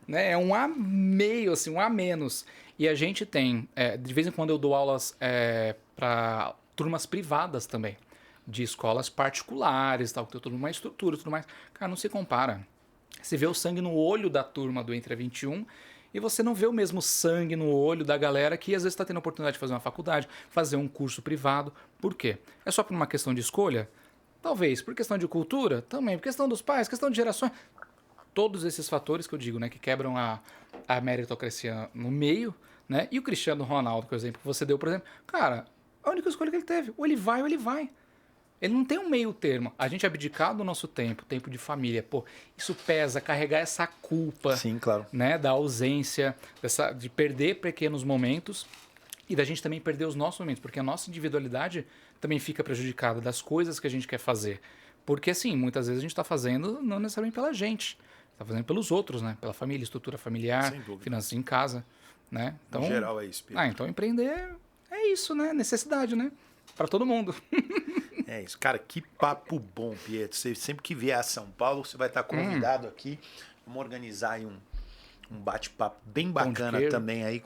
né? É um A meio, assim, um A menos. E a gente tem, de vez em quando eu dou aulas para turmas privadas também, de escolas particulares, tal, que tem toda uma estrutura e tudo mais. Cara, não se compara. Você vê o sangue no olho da turma do Entra 21 e você não vê o mesmo sangue no olho da galera que às vezes está tendo a oportunidade de fazer uma faculdade, fazer um curso privado. Por quê? É só por uma questão de escolha? Talvez. Por questão de cultura? Também. Por questão dos pais? Questão de gerações? Todos esses fatores que eu digo, né, que quebram a meritocracia no meio, né? E o Cristiano Ronaldo, por exemplo, que você deu, por exemplo, cara, a única escolha que ele teve, ou ele vai ou ele vai. Ele não tem um meio termo. A gente abdicar do nosso tempo de família, pô, isso pesa, carregar essa culpa,
Sim, claro.
né, da ausência, de perder pequenos momentos e da gente também perder os nossos momentos, porque a nossa individualidade também fica prejudicada das coisas que a gente quer fazer. Porque, assim, muitas vezes a gente está fazendo não necessariamente pela gente, está fazendo pelos outros, né? Pela família, estrutura familiar,
Sem dúvida.
finanças em casa, né? Então,
Em geral é isso, Pietro.
então empreender é isso, né? Necessidade, né? Para todo mundo.
É isso. Cara, que papo bom, Pietro. Você, sempre que vier a São Paulo, você vai estar convidado aqui. Vamos organizar aí um bate-papo bem
Pão de
bacana
queijo.
também aí.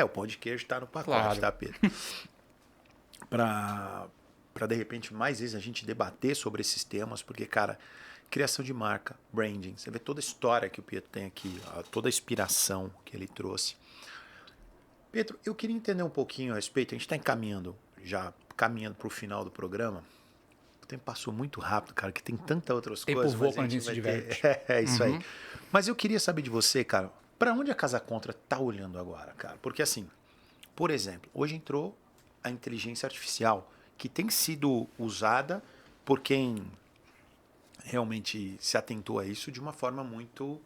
O pão de queijo está no pacote,
Claro.
tá, Pedro? Para de repente mais vezes a gente debater sobre esses temas, porque, cara, criação de marca, branding, você vê toda a história que o Pietro tem aqui, toda a inspiração que ele trouxe. Pedro, eu queria entender um pouquinho a respeito, a gente está caminhando para o final do programa. O tempo passou muito rápido, cara, que tem tantas outras
Tempo
coisas.
voa
mas
quando a gente se
vai
diverte.
É isso aí. Mas eu queria saber de você, cara, para onde a Casa Contra tá olhando agora, cara? Porque assim, por exemplo, hoje entrou a inteligência artificial, que tem sido usada por quem realmente se atentou a isso de uma forma muito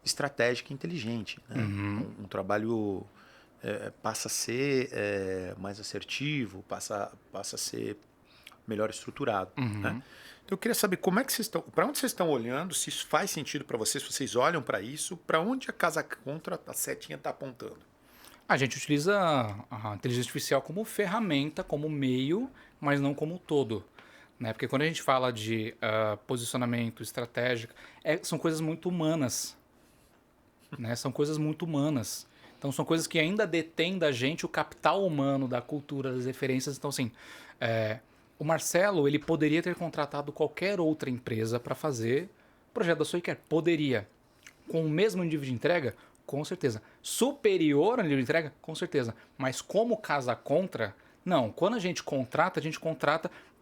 estratégica e inteligente. Né? Um trabalho passa a ser mais assertivo, passa a ser melhor estruturado. Né? Então eu queria saber como é que vocês estão, para onde vocês estão olhando, se isso faz sentido para vocês, se vocês olham para isso, para onde a Casa Contra, a setinha está apontando.
A gente utiliza a inteligência artificial como ferramenta, como meio, mas não como todo. Né? Porque quando a gente fala de posicionamento estratégico, são coisas muito humanas. Né? São coisas muito humanas. Então, são coisas que ainda detêm da gente o capital humano, da cultura, das referências. Então, assim, o Marcelo, ele poderia ter contratado qualquer outra empresa para fazer o projeto da Soicare. Poderia. Com o mesmo nível de entrega? Com certeza. Superior ao nível de entrega? Com certeza. Mas como Casa Contra, não. Quando a gente contrata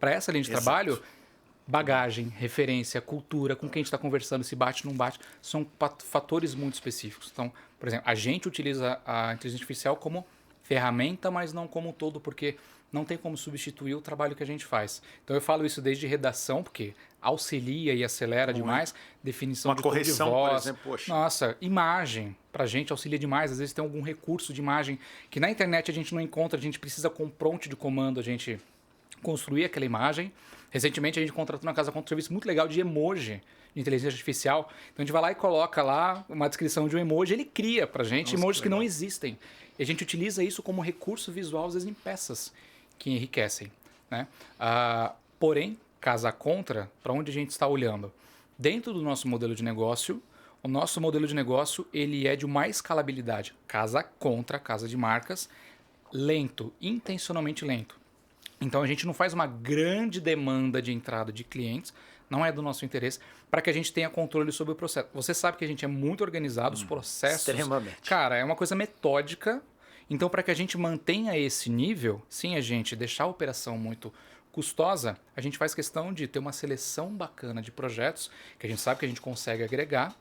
para essa linha de trabalho bagagem, referência, cultura, com quem a gente está conversando, se bate, não bate, são fatores muito específicos. Então, por exemplo, a gente utiliza a inteligência artificial como ferramenta, mas não como um todo, porque não tem como substituir o trabalho que a gente faz. Então eu falo isso desde redação, porque auxilia e acelera demais, definição
Uma
de tom de
correção,
voz.
por exemplo, poxa.
Nossa, imagem, pra gente auxilia demais. Às vezes tem algum recurso de imagem que na internet a gente não encontra, a gente precisa com prompt de comando, a gente construir aquela imagem. Recentemente a gente contratou na Casa Contra um serviço muito legal de emoji de inteligência artificial. Então a gente vai lá e coloca lá uma descrição de um emoji, ele cria pra gente emojis que não existem. E a gente utiliza isso como recurso visual, às vezes em peças que enriquecem, né? Porém, Casa Contra, para onde a gente está olhando? Dentro do nosso modelo de negócio, o nosso modelo de negócio ele é de uma escalabilidade. Casa Contra, casa de marcas, lento, intencionalmente lento. Então a gente não faz uma grande demanda de entrada de clientes, não é do nosso interesse, para que a gente tenha controle sobre o processo. Você sabe que a gente é muito organizado, os processos...
Extremamente.
Cara, é uma coisa metódica. Então, para que a gente mantenha esse nível, sem a gente deixar a operação muito custosa, a gente faz questão de ter uma seleção bacana de projetos, que a gente sabe que a gente consegue agregar.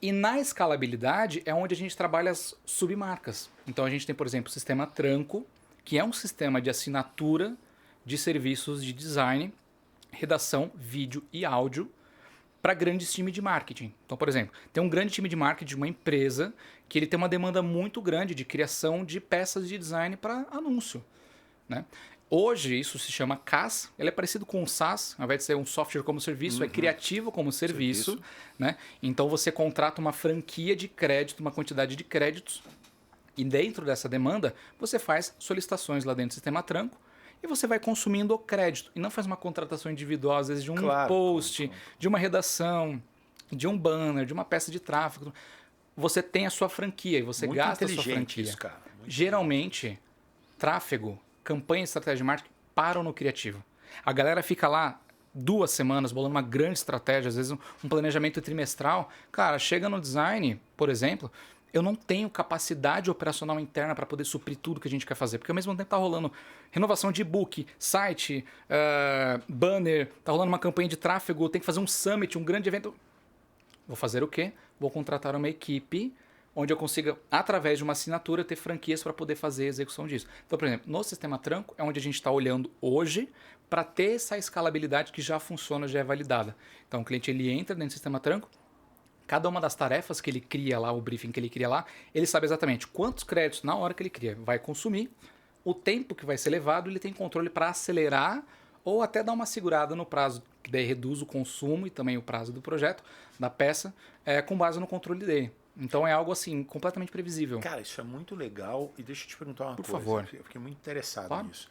E na escalabilidade é onde a gente trabalha as submarcas. Então a gente tem, por exemplo, o sistema Tranco, que é um sistema de assinatura de serviços de design, redação, vídeo e áudio para grandes times de marketing. Então, por exemplo, tem um grande time de marketing de uma empresa que ele tem uma demanda muito grande de criação de peças de design para anúncio, né? Hoje isso se chama CaaS, ele é parecido com o SaaS, ao invés de ser um software como serviço, é criativo como serviço, né? Então você contrata uma franquia de crédito, uma quantidade de créditos, e dentro dessa demanda você faz solicitações lá dentro do sistema Tranco, e você vai consumindo o crédito. E não faz uma contratação individual, às vezes, de um post, de uma redação, de um banner, de uma peça de tráfego. Você tem a sua franquia e você
Muito
gasta a sua
inteligente
franquia.
isso, cara. Muito
Geralmente, tráfego, campanha de estratégia de marketing param no criativo. A galera fica lá 2 semanas bolando uma grande estratégia, às vezes um planejamento trimestral. Cara, chega no design, por exemplo... Eu não tenho capacidade operacional interna para poder suprir tudo que a gente quer fazer. Porque ao mesmo tempo está rolando renovação de e-book, site, banner, está rolando uma campanha de tráfego, tem que fazer um summit, um grande evento. Vou fazer o quê? Vou contratar uma equipe onde eu consiga, através de uma assinatura, ter franquias para poder fazer a execução disso. Então, por exemplo, no sistema Tranco é onde a gente está olhando hoje para ter essa escalabilidade que já funciona, já é validada. Então, o cliente ele entra dentro do sistema Tranco, cada uma das tarefas que ele cria lá, o briefing que ele cria lá, ele sabe exatamente quantos créditos na hora que ele cria vai consumir, o tempo que vai ser levado, ele tem controle para acelerar ou até dar uma segurada no prazo, que daí reduz o consumo e também o prazo do projeto, da peça, com base no controle dele. Então é algo assim, completamente previsível.
Cara, isso é muito legal. E deixa eu te perguntar uma coisa.
Por favor.
Eu fiquei muito interessado nisso.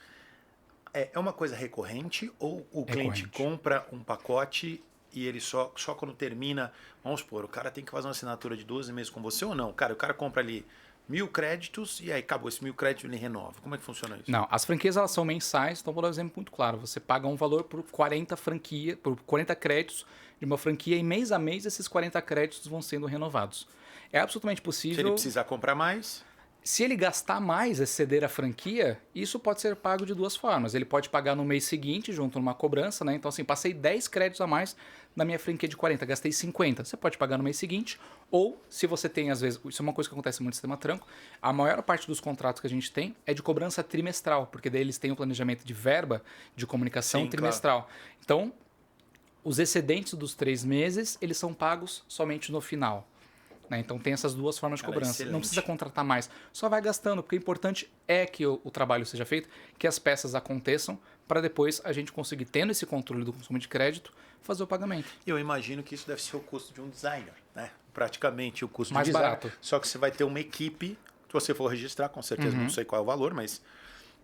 É uma coisa recorrente ou o cliente
Recorrente.
compra um pacote e ele só quando termina, vamos supor, o cara tem que fazer uma assinatura de 12 meses com você ou não? Cara, o cara compra ali 1.000 créditos e aí acabou esse 1.000 créditos ele renova. Como é que funciona isso?
Não, as franquias elas são mensais, então vou dar um exemplo muito claro. Você paga um valor por 40 créditos de uma franquia e mês a mês esses 40 créditos vão sendo renovados. É absolutamente possível.
Se ele precisar comprar mais...
Se ele gastar mais, exceder a franquia, isso pode ser pago de 2 formas. Ele pode pagar no mês seguinte, junto numa cobrança, né? Então, assim, passei 10 créditos a mais na minha franquia de 40, gastei 50. Você pode pagar no mês seguinte, ou se você tem, às vezes, isso é uma coisa que acontece muito no sistema Tranco, a maior parte dos contratos que a gente tem é de cobrança trimestral, porque daí eles têm um planejamento de verba de comunicação trimestral. Claro. Então, os excedentes dos 3 meses, eles são pagos somente no final. Né? Então tem essas 2 formas de cobrança. Excelente. Não precisa contratar mais. Só vai gastando, porque o importante é que o trabalho seja feito, que as peças aconteçam, para depois a gente conseguir, tendo esse controle do consumo de crédito, fazer o pagamento.
Eu imagino que isso deve ser o custo de um designer, né? Praticamente o custo
mais
de designer.
Barato.
Só que você vai ter uma equipe, se você for registrar, com certeza, não sei qual é o valor, mas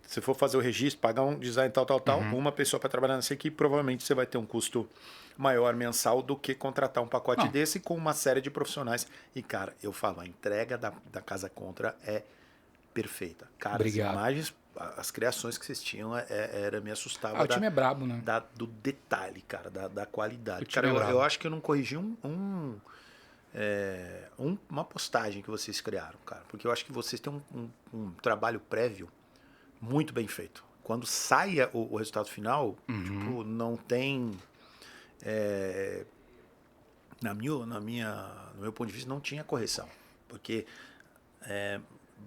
se for fazer o registro, pagar um design tal, uma pessoa para trabalhar nessa equipe, provavelmente você vai ter um custo maior mensal do que contratar um pacote desse com uma série de profissionais. E, cara, eu falo, a entrega da Casa Contra é perfeita. Cara,
Obrigado.
As imagens, as criações que vocês tinham, me assustava.
O time é brabo, né?
Do detalhe, cara, da qualidade.
Cara,
eu acho que eu não corrigi uma postagem que vocês criaram, cara. Porque eu acho que vocês têm um trabalho prévio muito bem feito. Quando saia o resultado final, tipo, não tem... no meu ponto de vista, não tinha correção. Porque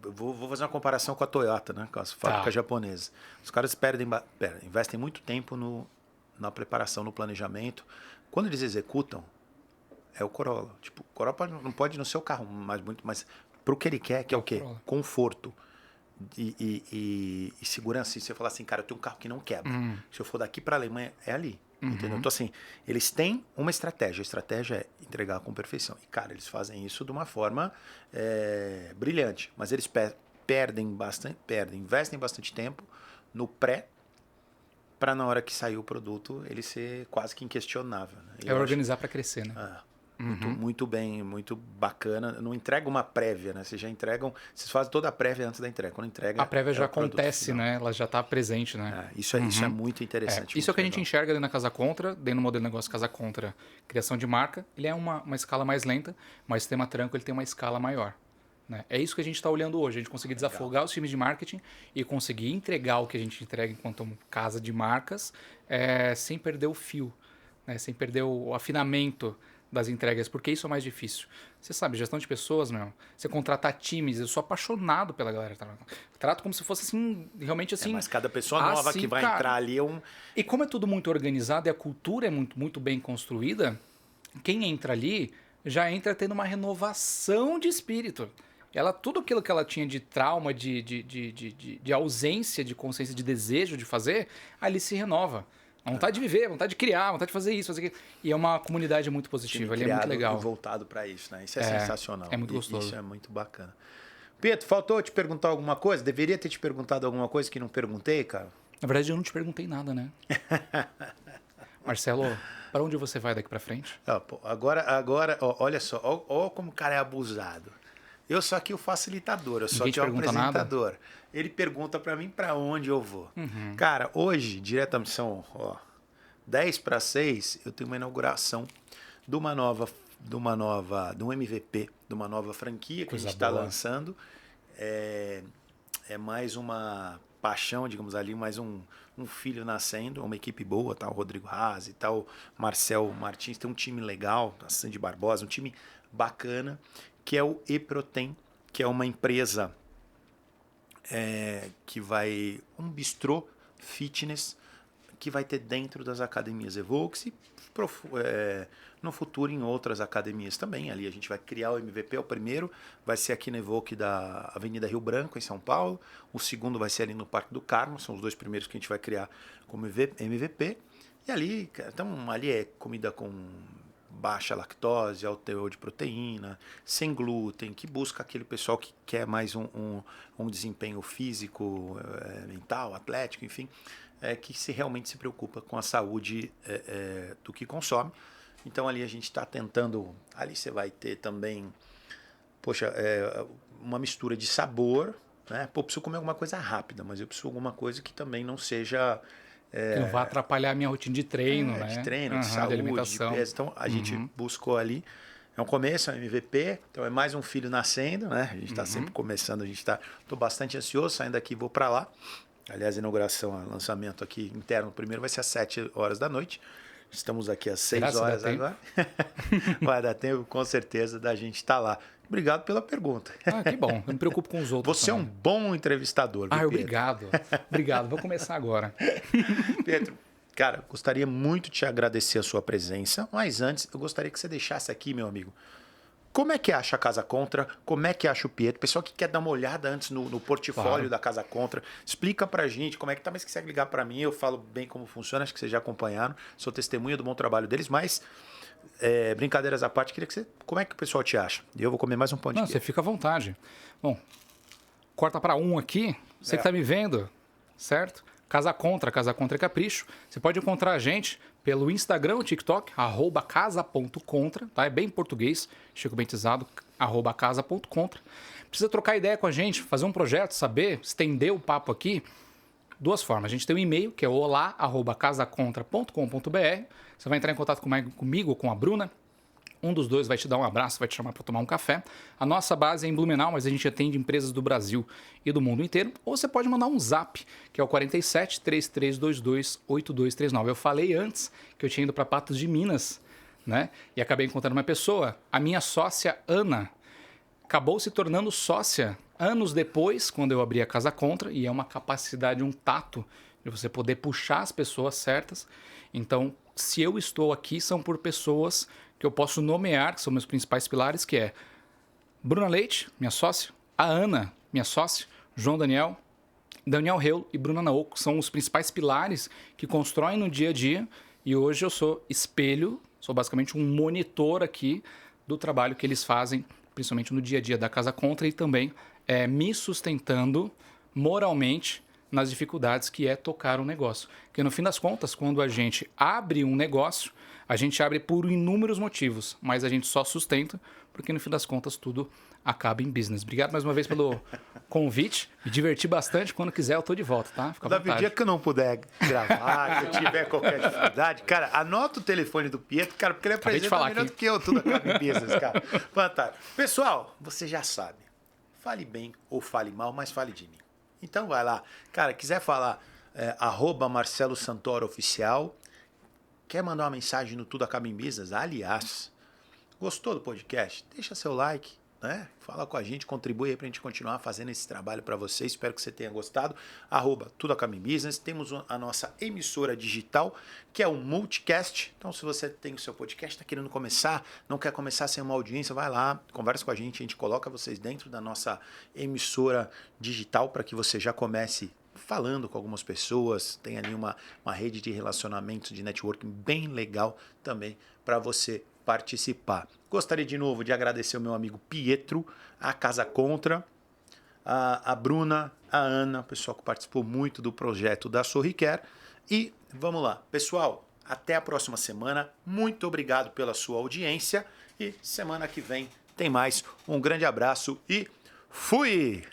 vou fazer uma comparação com a Toyota, né? Com as fábricas japonesas. Os caras investem muito tempo na preparação, no planejamento. Quando eles executam, é o Corolla. Tipo, o Corolla não pode ir no seu carro, mas pro que ele quer, que é o quê?
Corolla.
Conforto e segurança. Se você falar assim, cara, eu tenho um carro que não quebra. Se eu for daqui para a Alemanha, é ali. Entendeu? Então, assim, eles têm uma estratégia. A estratégia é entregar com perfeição. E, cara, eles fazem isso de uma forma brilhante. Mas eles investem bastante tempo no pré, para na hora que sair o produto, ele ser quase que inquestionável. Né?
Organizar para crescer, né?
Muito bem, muito bacana. Não entrega uma prévia, né? Vocês já entregam, vocês fazem toda a prévia antes da entrega. Quando entrega,
a prévia já acontece, né? Ela já está presente, né?
Isso é muito interessante.
Isso é o que a gente enxerga dentro da Casa Contra, dentro do modelo de negócio Casa Contra, criação de marca. Ele é uma escala mais lenta, mas o sistema Tranco ele tem uma escala maior. Né? É isso que a gente está olhando hoje. A gente conseguir desafogar os times de marketing e conseguir entregar o que a gente entrega enquanto casa de marcas sem perder o fio, né? Sem perder o afinamento das entregas, porque isso é mais difícil. Você sabe, gestão de pessoas, você contratar times, eu sou apaixonado pela galera. Trato como se fosse assim, realmente assim...
mas cada pessoa nova que vai entrar ali é um...
E como é tudo muito organizado e a cultura é muito, muito bem construída, quem entra ali já entra tendo uma renovação de espírito. Tudo aquilo que ela tinha de trauma, de ausência de consciência, de desejo de fazer, ali se renova. A vontade de viver, a vontade de criar, a vontade de fazer isso, fazer aquilo. E é uma comunidade muito positiva, ali é muito legal.
E voltado para isso, né? Isso é sensacional.
É muito gostoso.
Isso é muito bacana. Pedro, faltou te perguntar alguma coisa? Deveria ter te perguntado alguma coisa que não perguntei, cara?
Na verdade, eu não te perguntei nada, né? Marcelo, para onde você vai daqui para frente?
Agora, olha só, ó como o cara é abusado. Eu sou aqui o facilitador, eu sou aqui o apresentador. Nada? Ele pergunta para mim para onde eu vou. Cara, hoje, diretamente são 10:06, eu tenho uma inauguração de um MVP, de uma nova franquia que a gente está lançando. É mais uma paixão, digamos ali, mais um filho nascendo, uma equipe boa, tá? O Rodrigo Razi, tá? O Marcel Martins, tem um time legal, a Sandy Barbosa, um time bacana, que é o eProtein, que é uma empresa que vai... um bistrô fitness que vai ter dentro das academias Evox e no futuro em outras academias também. Ali a gente vai criar o MVP, o primeiro vai ser aqui na Evoque da Avenida Rio Branco, em São Paulo. O segundo vai ser ali no Parque do Carmo, são os dois primeiros que a gente vai criar como MVP. E ali, então, ali é comida com baixa lactose, alto teor de proteína, sem glúten, que busca aquele pessoal que quer mais um desempenho físico, mental, atlético, enfim, que realmente se preocupa com a saúde do que consome. Então ali a gente está tentando, ali você vai ter também, uma mistura de sabor, né? Preciso comer alguma coisa rápida, mas eu preciso de alguma coisa que também não seja...
que não vai atrapalhar a minha rotina de treino, né?
De treino, de saúde, de alimentação. Então, a gente buscou ali. É um começo, é um MVP. Então, é mais um filho nascendo, né? A gente está sempre começando. Estou bastante ansioso, saindo daqui vou para lá. Aliás, a inauguração, lançamento aqui interno, primeiro vai ser às 7 horas da noite. Estamos aqui às 6 horas agora. Vai dar tempo, com certeza, da gente estar lá. Obrigado pela pergunta.
Que bom. Eu me preocupo com os outros.
Você também. É um bom entrevistador, viu,
obrigado. Obrigado. Vou começar agora.
Pedro, cara, gostaria muito de te agradecer a sua presença, mas antes eu gostaria que você deixasse aqui, meu amigo, como é que acha a Casa Contra, como é que acha o Pietro, pessoal que quer dar uma olhada antes no portfólio da Casa Contra, explica pra gente como é que tá, mas se quiser ligar pra mim, eu falo bem como funciona, acho que vocês já acompanharam, sou testemunha do bom trabalho deles, mas... brincadeiras à parte, queria que como é que o pessoal te acha? E eu vou comer mais um pão de queijo.
Você fica à vontade. Bom, corta para aqui, você que está me vendo, certo? Casa Contra é Capricho. Você pode encontrar a gente pelo Instagram, TikTok, @casa.contra, tá? É bem em português, Chico Bentizado, @casa.contra. Precisa trocar ideia com a gente, fazer um projeto, saber, estender o papo aqui. Duas formas. A gente tem um e-mail, que é olá@casacontra.com.br. Você vai entrar em contato comigo ou com a Bruna. Um dos dois vai te dar um abraço, vai te chamar para tomar um café. A nossa base é em Blumenau, mas a gente atende empresas do Brasil e do mundo inteiro. Ou você pode mandar um zap, que é o 47 3322 8239. Eu falei antes que eu tinha ido para Patos de Minas, né? E acabei encontrando uma pessoa. A minha sócia, Ana, acabou se tornando sócia Anos depois, quando eu abri a Casa Contra, e é uma capacidade, um tato, de você poder puxar as pessoas certas. Então, se eu estou aqui, são por pessoas que eu posso nomear, que são meus principais pilares, que é Bruna Leite, minha sócia, a Ana, minha sócia, João Daniel Reulo e Bruna Naoko, são os principais pilares que constroem no dia a dia. E hoje eu sou espelho, sou basicamente um monitor aqui do trabalho que eles fazem, principalmente no dia a dia da Casa Contra, e também me sustentando moralmente nas dificuldades que é tocar um negócio. Porque no fim das contas, quando a gente abre um negócio, a gente abre por inúmeros motivos, mas a gente só sustenta porque no fim das contas tudo acaba em business. Obrigado mais uma vez pelo convite. Me diverti bastante. Quando quiser eu tô de volta, tá? Fica à vontade.
Davi, dia que eu não puder gravar, que eu tiver qualquer dificuldade, cara, anota o telefone do Pietro, cara, porque ele apresenta melhor do que eu, tudo acaba em business, cara. Fantástico. Pessoal, você já sabe, fale bem ou fale mal, mas fale de mim. Então vai lá. Cara, quiser falar, @Marcelo Santoro Oficial, quer mandar uma mensagem no Tudo Acaba em Business? Aliás, gostou do podcast? Deixa seu like, né? Fala com a gente, contribui aí pra gente continuar fazendo esse trabalho para você. Espero que você tenha gostado. @Tudo Acaba em Business. Temos a nossa emissora digital, que é o Multicast. Então, se você tem o seu podcast, está querendo começar, não quer começar sem uma audiência, vai lá, conversa com a gente coloca vocês dentro da nossa emissora digital para que você já comece falando com algumas pessoas, tem ali uma rede de relacionamento, de networking bem legal também para você participar. Gostaria de novo de agradecer o meu amigo Pietro, a Casa Contra, a Bruna, a Ana, o pessoal que participou muito do projeto da Sorricare. E vamos lá, pessoal, até a próxima semana. Muito obrigado pela sua audiência e semana que vem tem mais. Um grande abraço e fui!